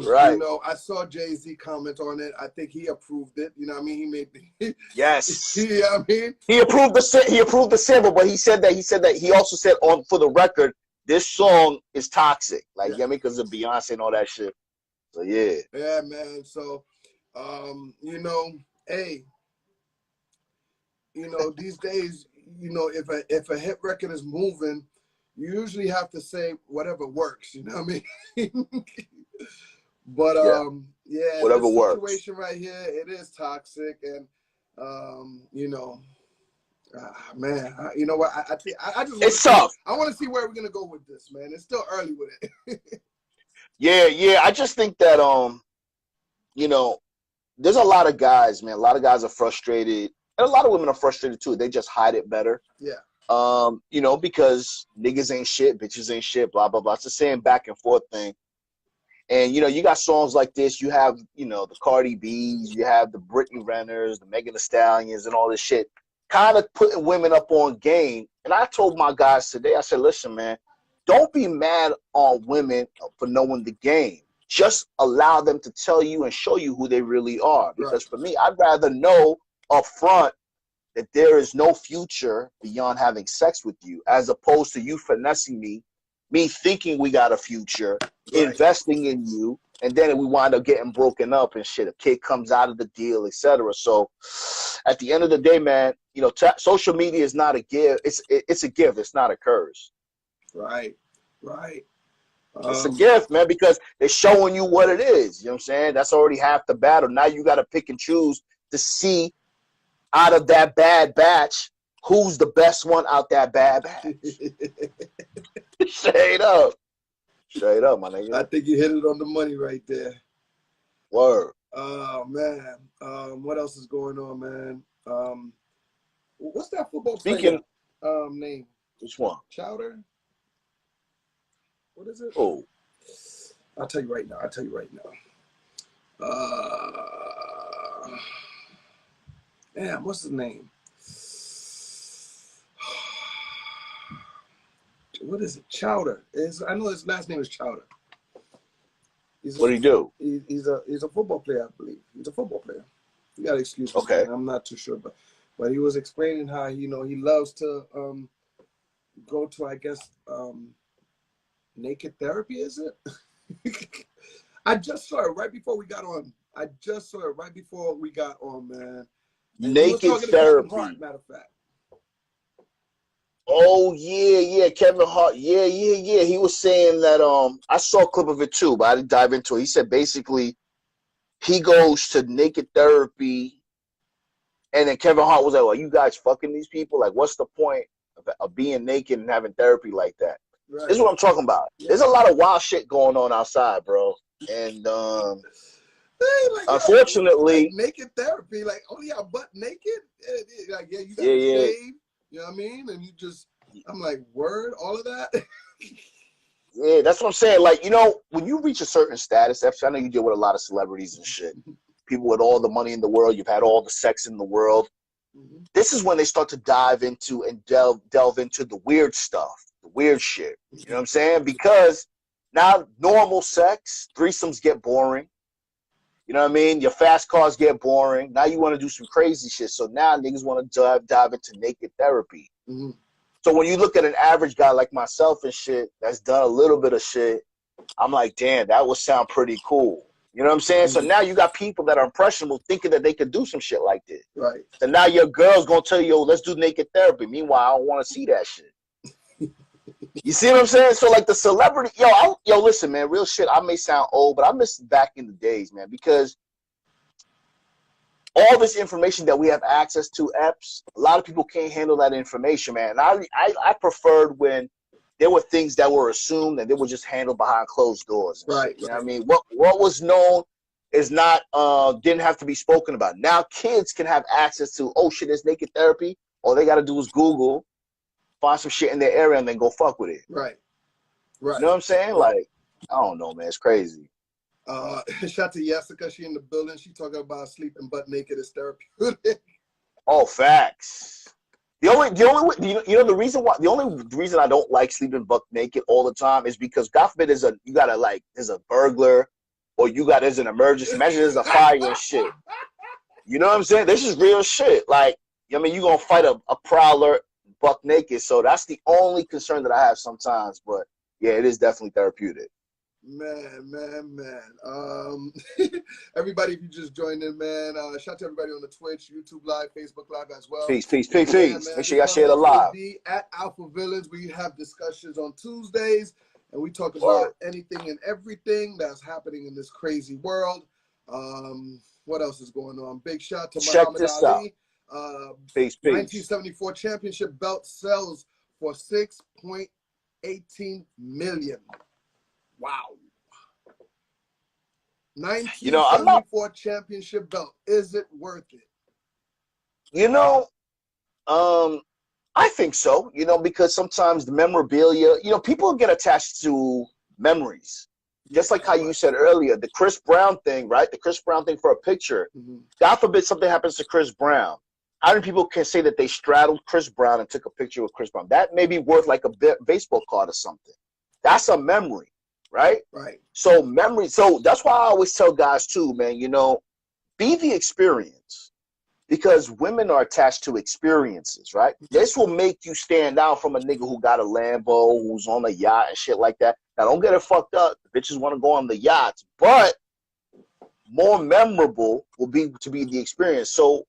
Right. I saw Jay-Z comment on it. I think he approved it. You know what I mean? He made Yes. You know what I mean? He approved the sample, but he said that he also said for the record, this song is toxic. Like, you know what I mean? Because of Beyonce and all that shit. So yeah. Yeah, man. So hey, these days, if a hit record is moving, you usually have to say whatever works, you know what I mean? But whatever this works. situation right here, it is toxic, and man, you know what? I think I just it's tough. I want to see where we're gonna go with this, man. It's still early with it. Yeah. I just think that there's a lot of guys, man. A lot of guys are frustrated, and a lot of women are frustrated too. They just hide it better. Yeah. Because niggas ain't shit, bitches ain't shit, blah blah blah. It's the same back and forth thing. And you got songs like this. You have the Cardi B's, you have the Britney Renners, the Megan Thee Stallions, and all this shit, kind of putting women up on game. And I told my guys today, I said, listen, man, don't be mad on women for knowing the game. Just allow them to tell you and show you who they really are. Because for me, I'd rather know up front that there is no future beyond having sex with you, as opposed to you finessing me thinking we got a future, investing in you, and then we wind up getting broken up and shit. A kid comes out of the deal, etc. So at the end of the day, man, social media is not a gift. It's a gift. It's not a curse. Right. It's a gift, man, because they're showing you what it is. You know what I'm saying? That's already half the battle. Now you got to pick and choose to see out of that bad batch, who's the best one out that bad batch. Straight up, my nigga. I think you hit it on the money right there. Word. Man. What else is going on, man? What's that football player name? Which one? Chowder? What is it? Oh. I'll tell you right now. Damn, what's his name? What is it? Chowder. I know his last name is Chowder. What do he do? He's a football player, I believe. He's a football player. You gotta excuse me. Okay. Man. I'm not too sure, but he was explaining how he loves to go to, I guess, naked therapy. Is it? I just saw it right before we got on. Man. And Naked therapy. Hart, matter of fact. Oh yeah, Kevin Hart. Yeah. He was saying that. I saw a clip of it too, but I didn't dive into it. He said basically he goes to naked therapy, and then Kevin Hart was like, "Well, you guys fucking these people? Like, what's the point of being naked and having therapy like that?" Right. This is what I'm talking about. Yeah. There's a lot of wild shit going on outside, bro, and unfortunately, naked therapy, like only our butt naked. Like you got to shave. You know what I mean? And I'm like, word, all of that? Yeah, that's what I'm saying. Like, when you reach a certain status, I know you deal with a lot of celebrities and shit. People with all the money in the world, you've had all the sex in the world. Mm-hmm. This is when they start to dive into and delve into the weird stuff, the weird shit. You know what I'm saying? Because now normal sex, threesomes get boring. You know what I mean? Your fast cars get boring. Now you want to do some crazy shit. So now niggas want to dive into naked therapy. Mm-hmm. So when you look at an average guy like myself and shit that's done a little bit of shit, I'm like, damn, that would sound pretty cool. You know what I'm saying? Mm-hmm. So now you got people that are impressionable thinking that they could do some shit like this. Right. So now your girl's going to tell you, yo, let's do naked therapy. Meanwhile, I don't want to see that shit. You see what I'm saying? So like the celebrity, yo, listen, man, real shit. I may sound old, but I miss back in the days, man, because all this information that we have access to, Epps, a lot of people can't handle that information, man. And I preferred when there were things that were assumed and they were just handled behind closed doors. Right. You know what I mean? What was known is not didn't have to be spoken about. Now kids can have access to, oh shit, there's naked therapy. All they got to do is Google, find some shit in their area, and then go fuck with it. Right. You know what I'm saying? Like, I don't know, man. It's crazy. Shout to Jessica. She in the building. She talking about sleeping butt naked is therapeutic. Oh, facts. The only reason I don't like sleeping butt naked all the time is because God forbid there's a burglar or there's an emergency. Imagine there's a fire and shit. You know what I'm saying? This is real shit. Like, I mean, you're gonna fight a prowler buck naked. So that's the only concern that I have sometimes. But yeah, it is definitely therapeutic. Man. Everybody, if you just joined in, man, shout out to everybody on the Twitch, YouTube Live, Facebook Live as well. Peace. Make sure y'all share the live. At Alpha Villains, we have discussions on Tuesdays, and we talk about anything and everything that's happening in this crazy world. What else is going on? Big shout to Muhammad Ali. Peace. 1974 championship belt sells for $6.18 million. Wow. 1974 championship belt. Is it worth it? I think so, because sometimes the memorabilia, people get attached to memories. Just like how you said earlier, the Chris Brown thing, right? The Chris Brown thing for a picture. Mm-hmm. God forbid something happens to Chris Brown. How many people can say that they straddled Chris Brown and took a picture with Chris Brown? That may be worth like a baseball card or something. That's a memory. Right? So memory. So that's why I always tell guys too, man, be the experience, because women are attached to experiences, right? This will make you stand out from a nigga who got a Lambo, who's on a yacht and shit like that. Now, don't get it fucked up. The bitches want to go on the yachts, but more memorable will be to be the experience. So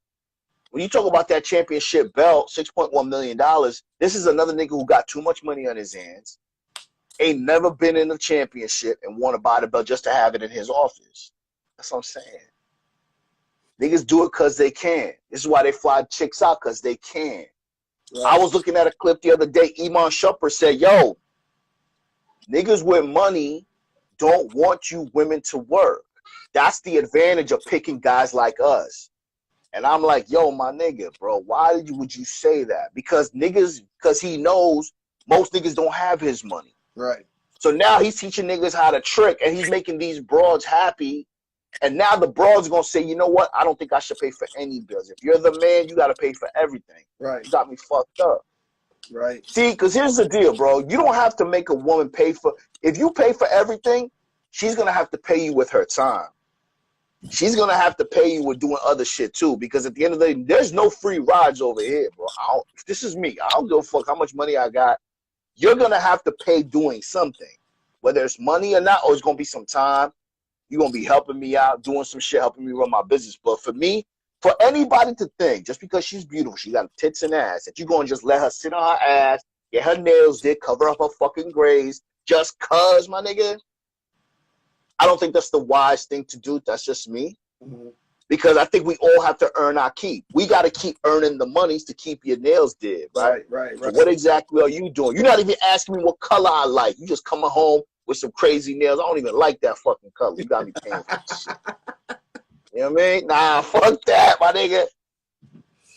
when you talk about that championship belt, $6.1 million, this is another nigga who got too much money on his hands. Ain't never been in a championship and want to buy the belt just to have it in his office. That's what I'm saying. Niggas do it because they can. This is why they fly chicks out, because they can. Right. I was looking at a clip the other day. Iman Shumpert said, yo, niggas with money don't want you women to work. That's the advantage of picking guys like us. And I'm like, yo, my nigga, bro, why would you say that? Because he knows most niggas don't have his money. Right. So now he's teaching niggas how to trick, and he's making these broads happy. And now the broads gonna say, you know what? I don't think I should pay for any bills. If you're the man, you gotta pay for everything. Right. You got me fucked up. Right. See, because here's the deal, bro. You don't have to make a woman pay for. If you pay for everything, she's gonna have to pay you with her time. She's gonna have to pay you with doing other shit too. Because at the end of the day, there's no free rides over here, bro. If this is me, I don't give a fuck how much money I got. You're gonna have to pay doing something, whether it's money or not, or it's gonna be some time. You're gonna be helping me out, doing some shit, helping me run my business. But for me, for anybody to think just because she's beautiful, she got tits and ass, that you're gonna just let her sit on her ass, get her nails did, cover up her fucking grays, just cause, my nigga, I don't think that's the wise thing to do. That's just me. Mm-hmm. Because I think we all have to earn our keep. We got to keep earning the monies to keep your nails did, right? Right. So what exactly are you doing? You're not even asking me what color I like. You just coming home with some crazy nails. I don't even like that fucking color. You got me paying for this shit. You know what I mean? Nah, fuck that, my nigga.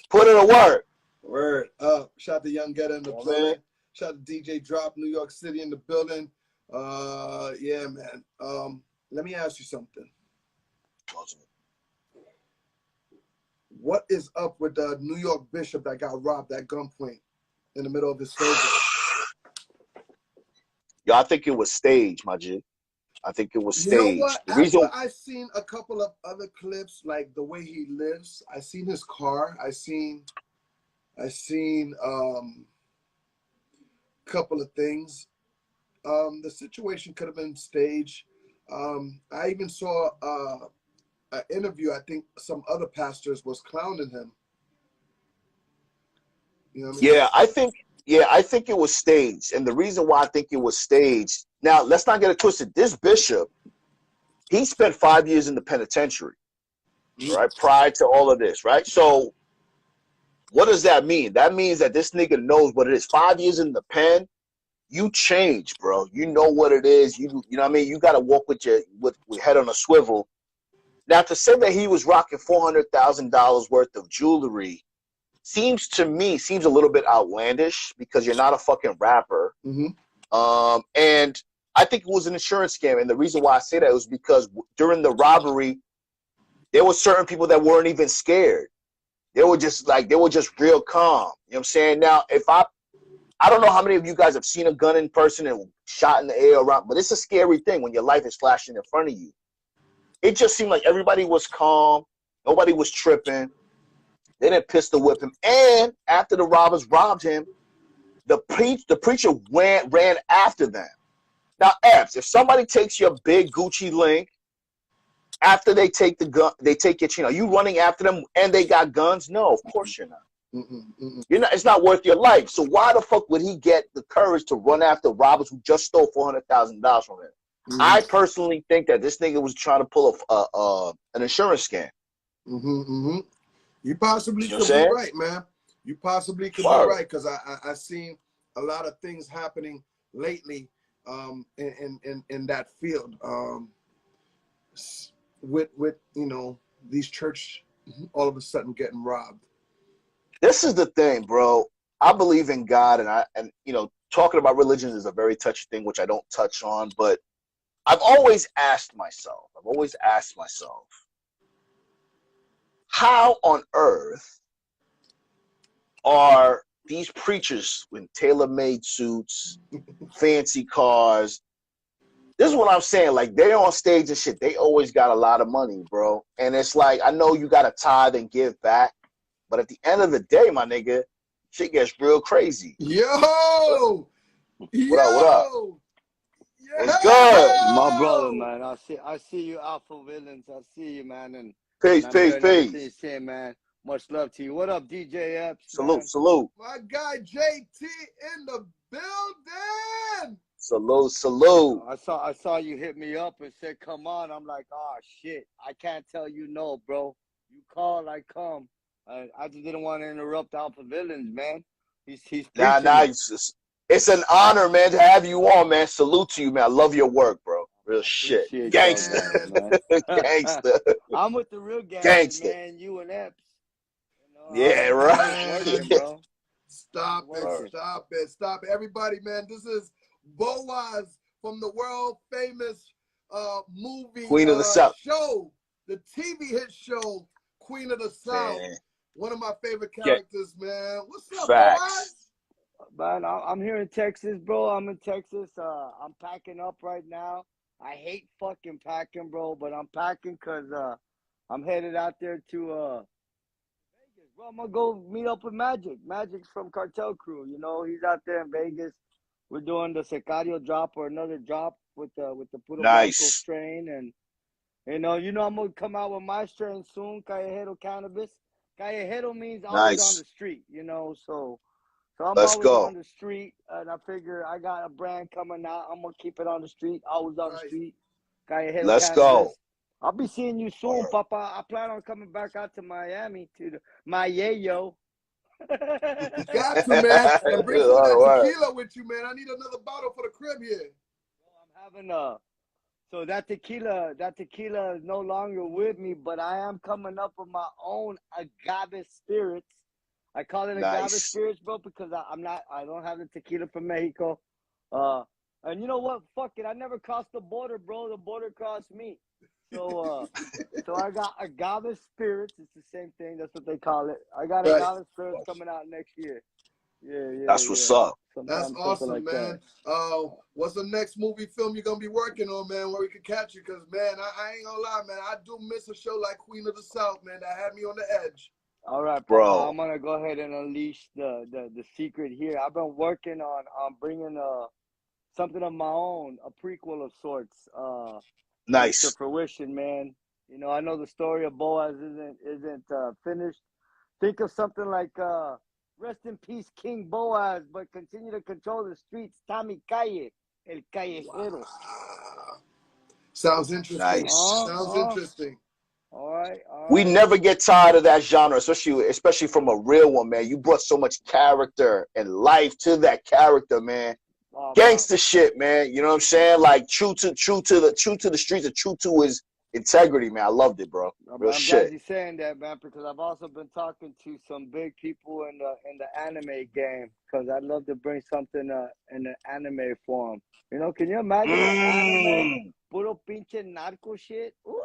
Put it to work. Word. Shout out to Young Getter in the building. Man. Shout out to DJ Drop, New York City in the building. Yeah, man. Let me ask you something. What is up with the New York bishop that got robbed at gunpoint in the middle of his service? Yo, I think it was staged, my G. I think it was staged. You know what? After I seen a couple of other clips, like the way he lives, I seen his car. I seen couple of things. The situation could have been staged. I even saw an interview. I think some other pastors was clowning him. You know what I mean? Yeah, I think it was staged. And the reason why I think it was staged, now let's not get it twisted. This bishop, he spent 5 years in the penitentiary, right? Prior to all of this, right? So what does that mean? That means that this nigga knows what it is. 5 years in the pen, you change, bro. You know what it is. You know what I mean? You got to walk with your head on a swivel. Now, to say that he was rocking $400,000 worth of jewelry seems a little bit outlandish because you're not a fucking rapper. Mm-hmm. And I think it was an insurance scam. And the reason why I say that was because during the robbery, there were certain people that weren't even scared. They were just real calm. You know what I'm saying? Now, if I don't know how many of you guys have seen a gun in person and shot in the air around, but it's a scary thing when your life is flashing in front of you. It just seemed like everybody was calm. Nobody was tripping. They didn't pistol whip him. And after the robbers robbed him, the preacher ran after them. Now, Epps, if somebody takes your big Gucci link, after they take the gun, they take your chain. Are you running after them and they got guns? No, of course you're not. You're not. It's not worth your life. So why the fuck would he get the courage to run after robbers who just stole $400,000 from him? I personally think that this nigga was trying to pull an insurance scam. You possibly could be right, man. You possibly could be right, because I seen a lot of things happening lately in that field with these church all of a sudden getting robbed. This is the thing, bro. I believe in God, and talking about religion is a very touchy thing, which I don't touch on, but I've always asked myself, how on earth are these preachers with tailor-made suits, fancy cars? This is what I'm saying. Like, they're on stage and shit. They always got a lot of money, bro. And it's like, I know you got to tithe and give back, but at the end of the day, my nigga, shit gets real crazy. Yo! What up? What's good? My brother, man. I see you, Alpha Villains. I see you, man. And peace. You say, man. Much love to you. What up, DJ Epps? Salute. My guy JT in the building. Salute. I saw you hit me up and said, come on. I'm like, oh, shit. I can't tell you no, bro. You call, I come. I just didn't want to interrupt Alpha Villains, man. He's Nah, it's an honor, man, to have you on, man. Salute to you, man. I love your work, bro. Real shit. Gangster. Man. Gangster. I'm with the real gangster, man. You and Epps. Yeah, right. Working, bro. Stop it. Everybody, man, this is Boaz from the world famous movie Queen of the South. show, the TV hit show, Queen of the South. Man. One of my favorite Get characters, man. What's up, facts. Man, I'm here in Texas, bro. I'm in Texas. I'm packing up right now. I hate fucking packing, bro, but I'm packing because I'm headed out there to Vegas. Bro, I'm gonna go meet up with Magic. Magic's from Cartel Crew. You know, he's out there in Vegas. We're doing the Sicario drop or another drop with the Puro Blanco Nice. strain, and you know I'm gonna come out with my strain soon. Callejero Cannabis. Callejero means always on Nice. the street. You know, so I'm Let's always go. on the street, and I figure I got a brand coming out. I'm gonna keep it on the street, always on the Nice. street. Callejero Let's Cannabis. go. I'll be seeing you soon, Word. Papa. I plan on coming back out to Miami to my yayo. You got to, man. And bring some of that Word. tequila with you, man. I need another bottle for the crib here. I'm having so that tequila is no longer with me, but I am coming up with my own agave spirits. I call it agave Nice. spirits, bro, because I don't have the tequila from Mexico. And you know what? Fuck it. I never crossed the border, bro. The border crossed me. So I got agave spirits. It's the same thing. That's what they call it. I got Right. agave spirits coming out next year. Yeah. That's what's up. That's Something awesome, like man. that. What's the next movie film you're gonna be working on, man, where we can catch you? Cause man, I ain't gonna lie, man. I do miss a show like Queen of the South, man. That had me on the edge. All right, Bro. Papa, I'm gonna go ahead and unleash the secret here. I've been working on bringing something of my own, a prequel of sorts, to Nice. fruition, man. You know, I know the story of Boaz isn't finished. Think of something like rest in peace, King Boaz, but continue to control the streets. Tommy Calle, El Callejero. Sounds interesting. Nice. Sounds interesting. All right. We never get tired of that genre, especially from a real one, man. You brought so much character and life to that character, man. Gangster shit, man. You know what I'm saying? Like true to the streets and true to his integrity, man. I loved it, bro. Real I'm shit. glad you're saying that, man, because I've also been talking to some big people in the anime game, because I'd love to bring something in the anime form. You know, can you imagine anime? Puro pinche narco shit. Ooh!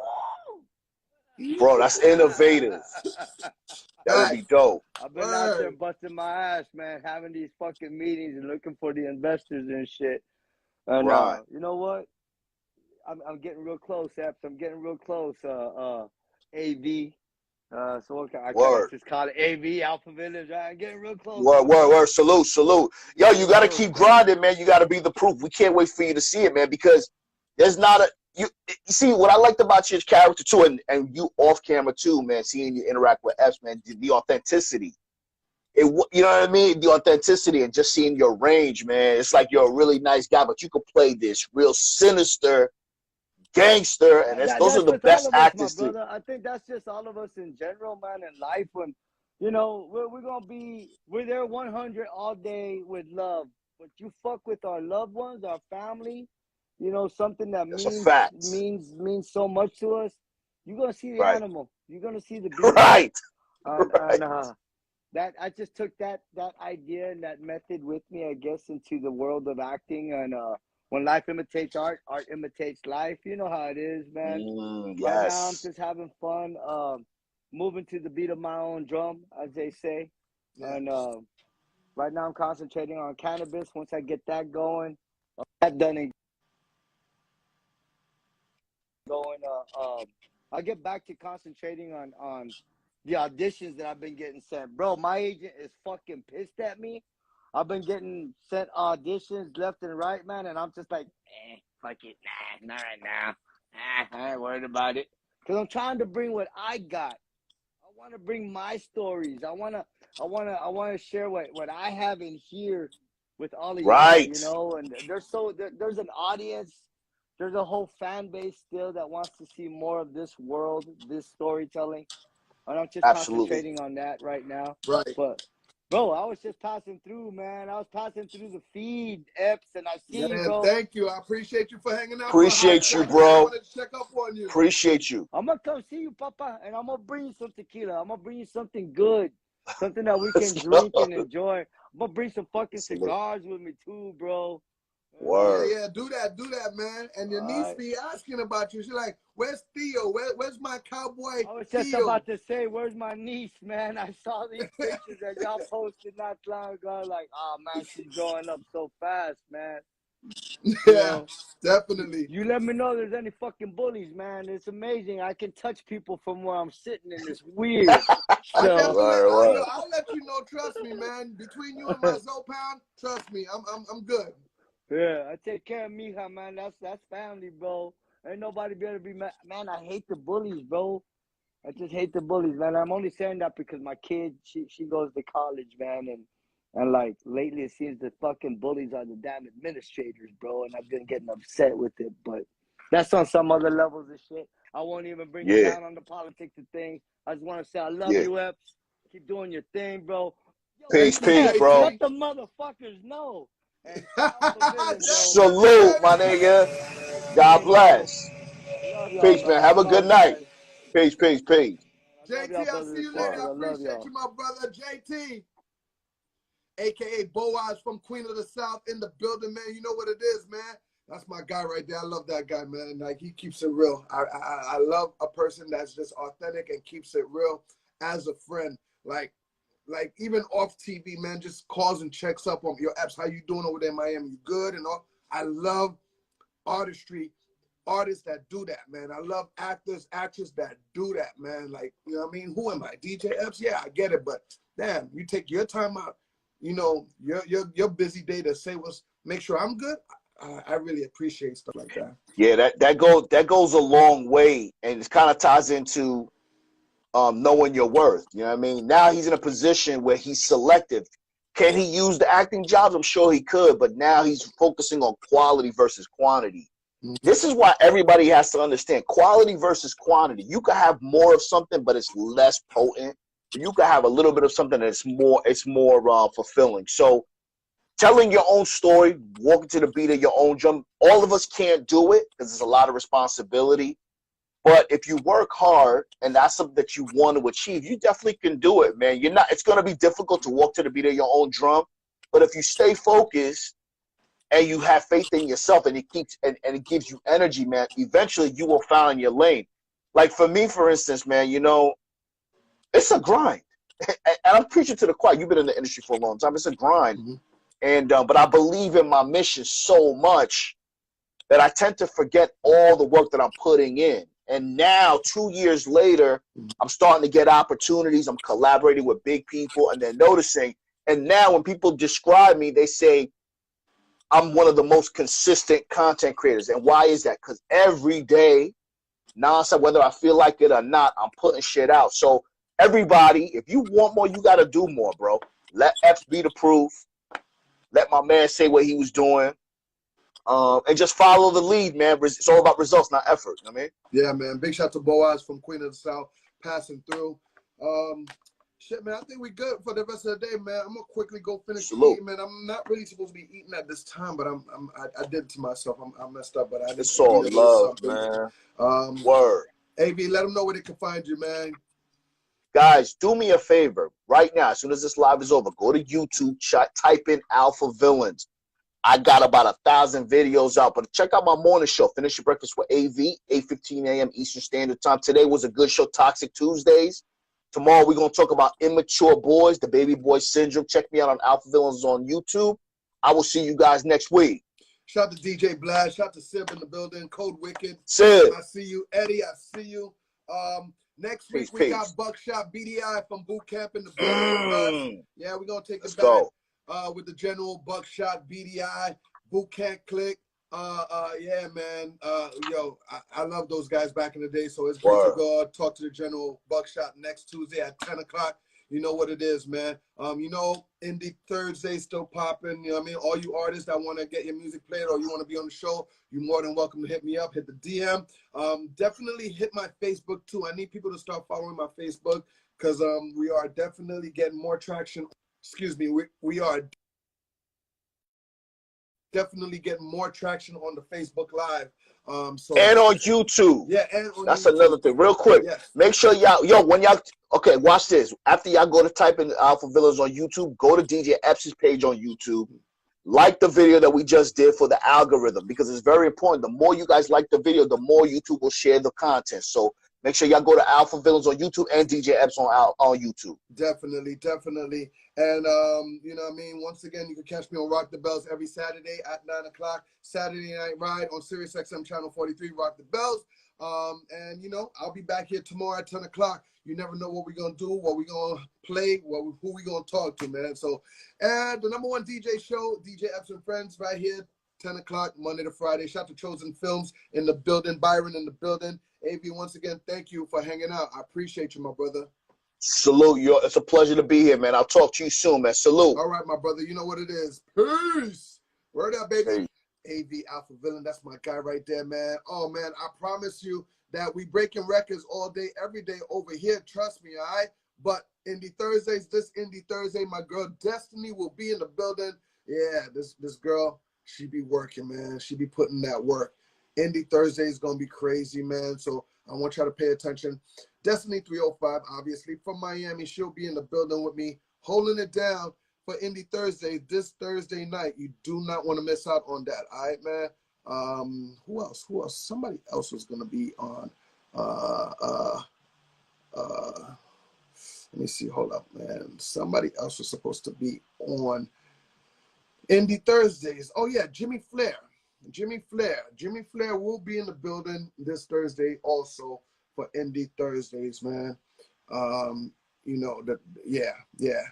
Bro, that's innovative. That would be dope. I've been out there busting my ass, man, having these fucking meetings and looking for the investors and shit. And Right. you know what? I'm getting real close, Epps. I'm getting real close. AV. So I can just call it AV, Alpha Village. Right? I'm getting real close. Word. Salute. Yo, you got to keep grinding, man. You got to be the proof. We can't wait for you to see it, man, because there's not a you see what I liked about your character too, and you off camera too, man. Seeing you interact with Epps, man, the authenticity. You know what I mean? The authenticity and just seeing your range, man. It's like you're a really nice guy, but you could play this real sinister gangster, and those are the best actors. My brother. I think that's just all of us in general, man, in life. When you know we're there 100 all day with love, but you fuck with our loved ones, our family. You know, something that means so much to us. You're gonna see the animal. You're gonna see the beauty. Right. And that I just took that idea and that method with me, I guess, into the world of acting. And when life imitates art, art imitates life. You know how it is, man. Yes. Right now, I'm just having fun, moving to the beat of my own drum, as they say. Yeah. And right now, I'm concentrating on cannabis. Once I get that going, that done and going, I'll get back to concentrating on the auditions that I've been getting sent. Bro, my agent is fucking pissed at me. I've been getting sent auditions left and right, man, and I'm just like, fuck it, nah, not right now. I ain't worried about it. Because I'm trying to bring what I got. I want to bring my stories. I want to share what I have in here with all of you, you know, and there's an audience. There's a whole fan base still that wants to see more of this world, this storytelling. And I'm just concentrating on that right now. Right. But, bro, I was just passing through, man. I was passing through the feed, Epps, and I see you, bro. Thank you. I appreciate you for hanging out. Appreciate you, bro. I wanted to check up on you. Appreciate you. I'm going to come see you, Papa, and I'm going to bring you some tequila. I'm going to bring you something good, something that we can drink and enjoy. I'm going to bring some fucking cigars with me, too, bro. Word. Yeah, do that, man. And your niece be asking about you. She's like, "Where's Theo? Where's my cowboy I was just Theo?" about to say, where's my niece, man? I saw these pictures that y'all posted not long ago. Like, oh man, she's growing up so fast, man. You Yeah, know, definitely. you let me know there's any fucking bullies, man. It's amazing. I can touch people from where I'm sitting, and it's weird. I So, definitely, Word. I'll let you know. Trust me, man. Between you and my Zopound, trust me, I'm good. yeah, I take care of Mija, man. That's family, bro. Ain't nobody better be mad. Man, I hate the bullies, bro. I just hate the bullies, man. I'm only saying that because my kid, she goes to college, man, and like lately it seems the fucking bullies are the damn administrators, bro, and I've been getting upset with it. But that's on some other levels of shit. I won't even bring it Yeah. down on the politics of things. I just want to say I love Yeah. you, Epps. Keep doing your thing, bro. Yo, Peace, Epps, bro. let the motherfuckers know. And Alpha Villain, bro. Salute, my nigga. God Peace, bro. bless. I love y'all, Peace, man. man. I Have a love good you night. guys. Peace. I love y'all, JT, I'll brothers see and you later. sisters. I I love appreciate y'all. you, my brother. JT, aka Boaz from Queen of the South, in the building, man. You know what it is, man. That's my guy right there. I love that guy, man. Like, he keeps it real. I love a person that's just authentic and keeps it real as a friend. Like even off TV, man, just calls and checks up on your Epps. How you doing over there in Miami? You good? And all. I love artists that do that, man. I love actors, actresses that do that, man. Like, you know what I mean? Who am I? DJ Epps? Yeah, I get it, but damn, you take your time out, you know, your busy day to make sure I'm good. I really appreciate stuff like that. Yeah, that goes a long way, and it kind of ties into knowing your worth. You know what I mean? Now he's in a position where he's selective. Can he use the acting jobs? I'm sure he could, but now he's focusing on quality versus quantity. This is why everybody has to understand quality versus quantity. You can have more of something, but it's less potent. You can have a little bit of something that's more fulfilling. So telling your own story, walking to the beat of your own drum, all of us can't do it because there's a lot of responsibility. But if you work hard and that's something that you want to achieve, you definitely can do it, man. It's going to be difficult to walk to the beat of your own drum. But if you stay focused and you have faith in yourself and it gives you energy, man, eventually you will find your lane. Like for me, for instance, man, it's a grind. And I'm preaching to the choir. You've been in the industry for a long time. It's a grind. But I believe in my mission so much that I tend to forget all the work that I'm putting in. And now, 2 years later, I'm starting to get opportunities. I'm collaborating with big people, and they're noticing. And now when people describe me, they say, I'm one of the most consistent content creators. And why is that? Because every day, nonstop, whether I feel like it or not, I'm putting shit out. So everybody, if you want more, you got to do more, bro. Let Epps be the proof. Let my man say what he was doing. And just follow the lead, man. It's all about results, not effort. You know what I mean? Yeah, man. Big shout to Boaz from Queen of the South passing through. Shit, man. I think we good for the rest of the day, man. I'm gonna quickly go finish eating, man. I'm not really supposed to be eating at this time, but I did it to myself. I messed up, but I need It's to all eat a little love, something. man. Word. AV, let them know where they can find you, man. Guys, do me a favor right now. As soon as this live is over, go to YouTube, type in Alpha Villains. I got about 1,000 videos out, but check out my morning show, Finish Your Breakfast with AV, 8:15 a.m. Eastern Standard Time. Today was a good show, Toxic Tuesdays. Tomorrow we're going to talk about immature boys, the baby boy syndrome. Check me out on Alpha Villains on YouTube. I will see you guys next week. Shout out to DJ Blast. Shout out to Sib in the building. Code Wicked. Sib. I see you. Eddie, I see you. Next week we got Buckshot BDI from Boot Camp in the building with us. Yeah, we're going to take it back. With the General Buckshot BDI Boot Camp Click. Yeah, man. I love those guys back in the day. So it's great to go talk to the General Buckshot next Tuesday at 10 o'clock. You know what it is, man. Indie Thursday still popping. You know what I mean? All you artists that want to get your music played or you want to be on the show, you're more than welcome to hit me up. Hit the DM. Definitely hit my Facebook too. I need people to start following my Facebook because we are definitely getting more traction. Excuse me, we are definitely getting more traction on the Facebook Live. And on YouTube. Yeah, and on That's YouTube. Another thing. Real quick, yes. Make sure okay, watch this. After y'all go to type in Alpha Villains on YouTube, go to DJ Epps' page on YouTube like the video that we just did for the algorithm, because it's very important. The more you guys like the video, the more YouTube will share the content. So make sure y'all go to Alpha Villains on YouTube and DJ Epps on YouTube. Definitely, definitely. And, you know what I mean? Once again, you can catch me on Rock the Bells every Saturday at 9 o'clock. Saturday Night Ride on Sirius XM Channel 43, Rock the Bells. And, you know, I'll be back here tomorrow at 10 o'clock. You never know what we're going to do, what we're going to play, who we're going to talk to, man. So, and the number one DJ show, DJ Epps and Friends, right here, 10 o'clock, Monday to Friday. Shout out to Chosen Films in the building, Byron in the building. AV, once again, thank you for hanging out. I appreciate you, my brother. Salute. It's a pleasure to be here, man. I'll talk to you soon, man. Salute. All right, my brother. You know what it is. Peace. Word up, baby. Hey. AV Alpha Villain. That's my guy right there, man. Oh, man, I promise you that we breaking records all day, every day over here. Trust me, all right? But Indie Thursdays, this Indie Thursday, my girl Destiny will be in the building. Yeah, this girl, she be working, man. She be putting that work. Indie Thursday is going to be crazy, man. So I want y'all to pay attention. Destiny 305, obviously, from Miami. She'll be in the building with me, holding it down for Indie Thursday this Thursday night. You do not want to miss out on that. All right, man. Who else? Somebody else was going to be on. Let me see. Hold up, man. Somebody else was supposed to be on Indie Thursdays. Oh, yeah, Jimmy Flair. Jimmy Flair will be in the building this Thursday also for Indie Thursdays, man. You know, yeah. Yeah.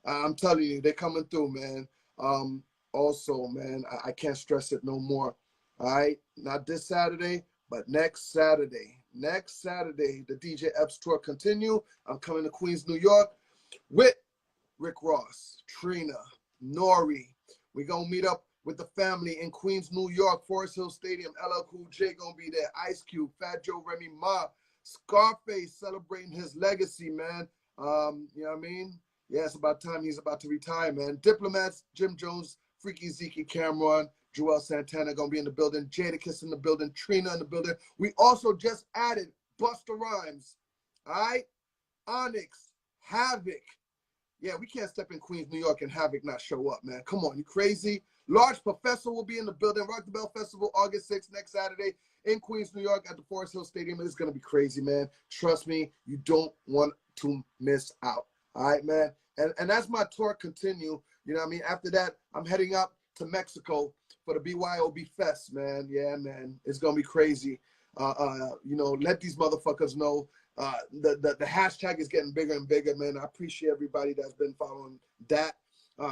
I'm telling you, they're coming through, man. Also, man, I can't stress it no more. All right, not this Saturday, but next Saturday. Next Saturday, the DJ Epps tour continue. I'm coming to Queens, New York with Rick Ross, Trina, Nori. We're going to meet up with the family in Queens, New York, Forest Hill Stadium. LL Cool J going to be there. Ice Cube, Fat Joe, Remy Ma, Scarface celebrating his legacy, man. You know what I mean? Yeah, it's about time he's about to retire, man. Diplomats, Jim Jones, Freaky Zeke, Cameron, Joel Santana going to be in the building. Jadakiss in the building. Trina in the building. We also just added Busta Rhymes. All right? Onyx, Havoc. Yeah, we can't step in Queens, New York and Havoc not show up, man. Come on, you crazy? Large Professor will be in the building. Rock the Bell Festival, August 6th, next Saturday in Queens, New York at the Forest Hill Stadium. It's going to be crazy, man. Trust me, you don't want to miss out. All right, man? And as my tour continue, you know what I mean? After that, I'm heading up to Mexico for the BYOB Fest, man. Yeah, man. It's going to be crazy. You know, let these motherfuckers know. The hashtag is getting bigger and bigger, man. I appreciate everybody that's been following that.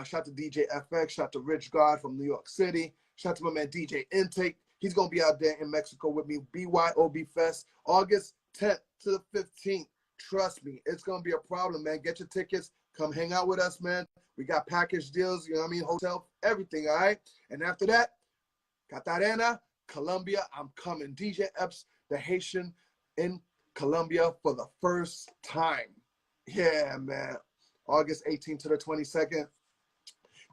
Shout to DJ FX, shout to Rich God from New York City, shout to my man DJ Intake. He's gonna be out there in Mexico with me. BYOB Fest, August 10th to the 15th. Trust me, it's gonna be a problem, man. Get your tickets, come hang out with us, man. We got package deals, you know what I mean, hotel, everything, all right? And after that, Cartagena, Colombia, I'm coming. DJ Epps, the Haitian in Colombia for the first time. Yeah, man. August 18th to the 22nd.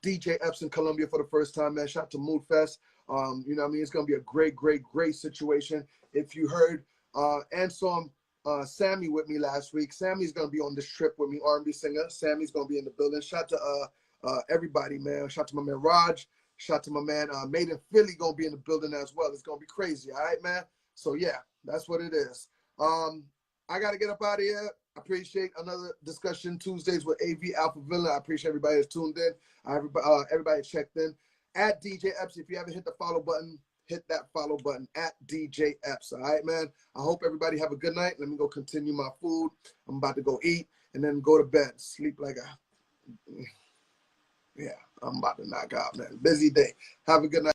DJ Epps in Colombia for the first time, man. Shout out to Mood Fest. You know what I mean? It's going to be a great, great, great situation. If you heard and saw Sammy with me last week, Sammy's going to be on this trip with me, R&B singer. Sammy's going to be in the building. Shout out to everybody, man. Shout out to my man Raj. Shout out to my man Made in Philly going to be in the building as well. It's going to be crazy, all right, man? So, yeah, that's what it is. I got to get up out of here. I appreciate another discussion Tuesdays with AV Alpha Villain. I appreciate everybody that's tuned in. Everybody checked in. At DJ Epps, if you haven't hit the follow button, hit that follow button at DJ Epps. All right, man? I hope everybody have a good night. Let me go continue my food. I'm about to go eat and then go to bed. Sleep like a... Yeah, I'm about to knock out, man. Busy day. Have a good night.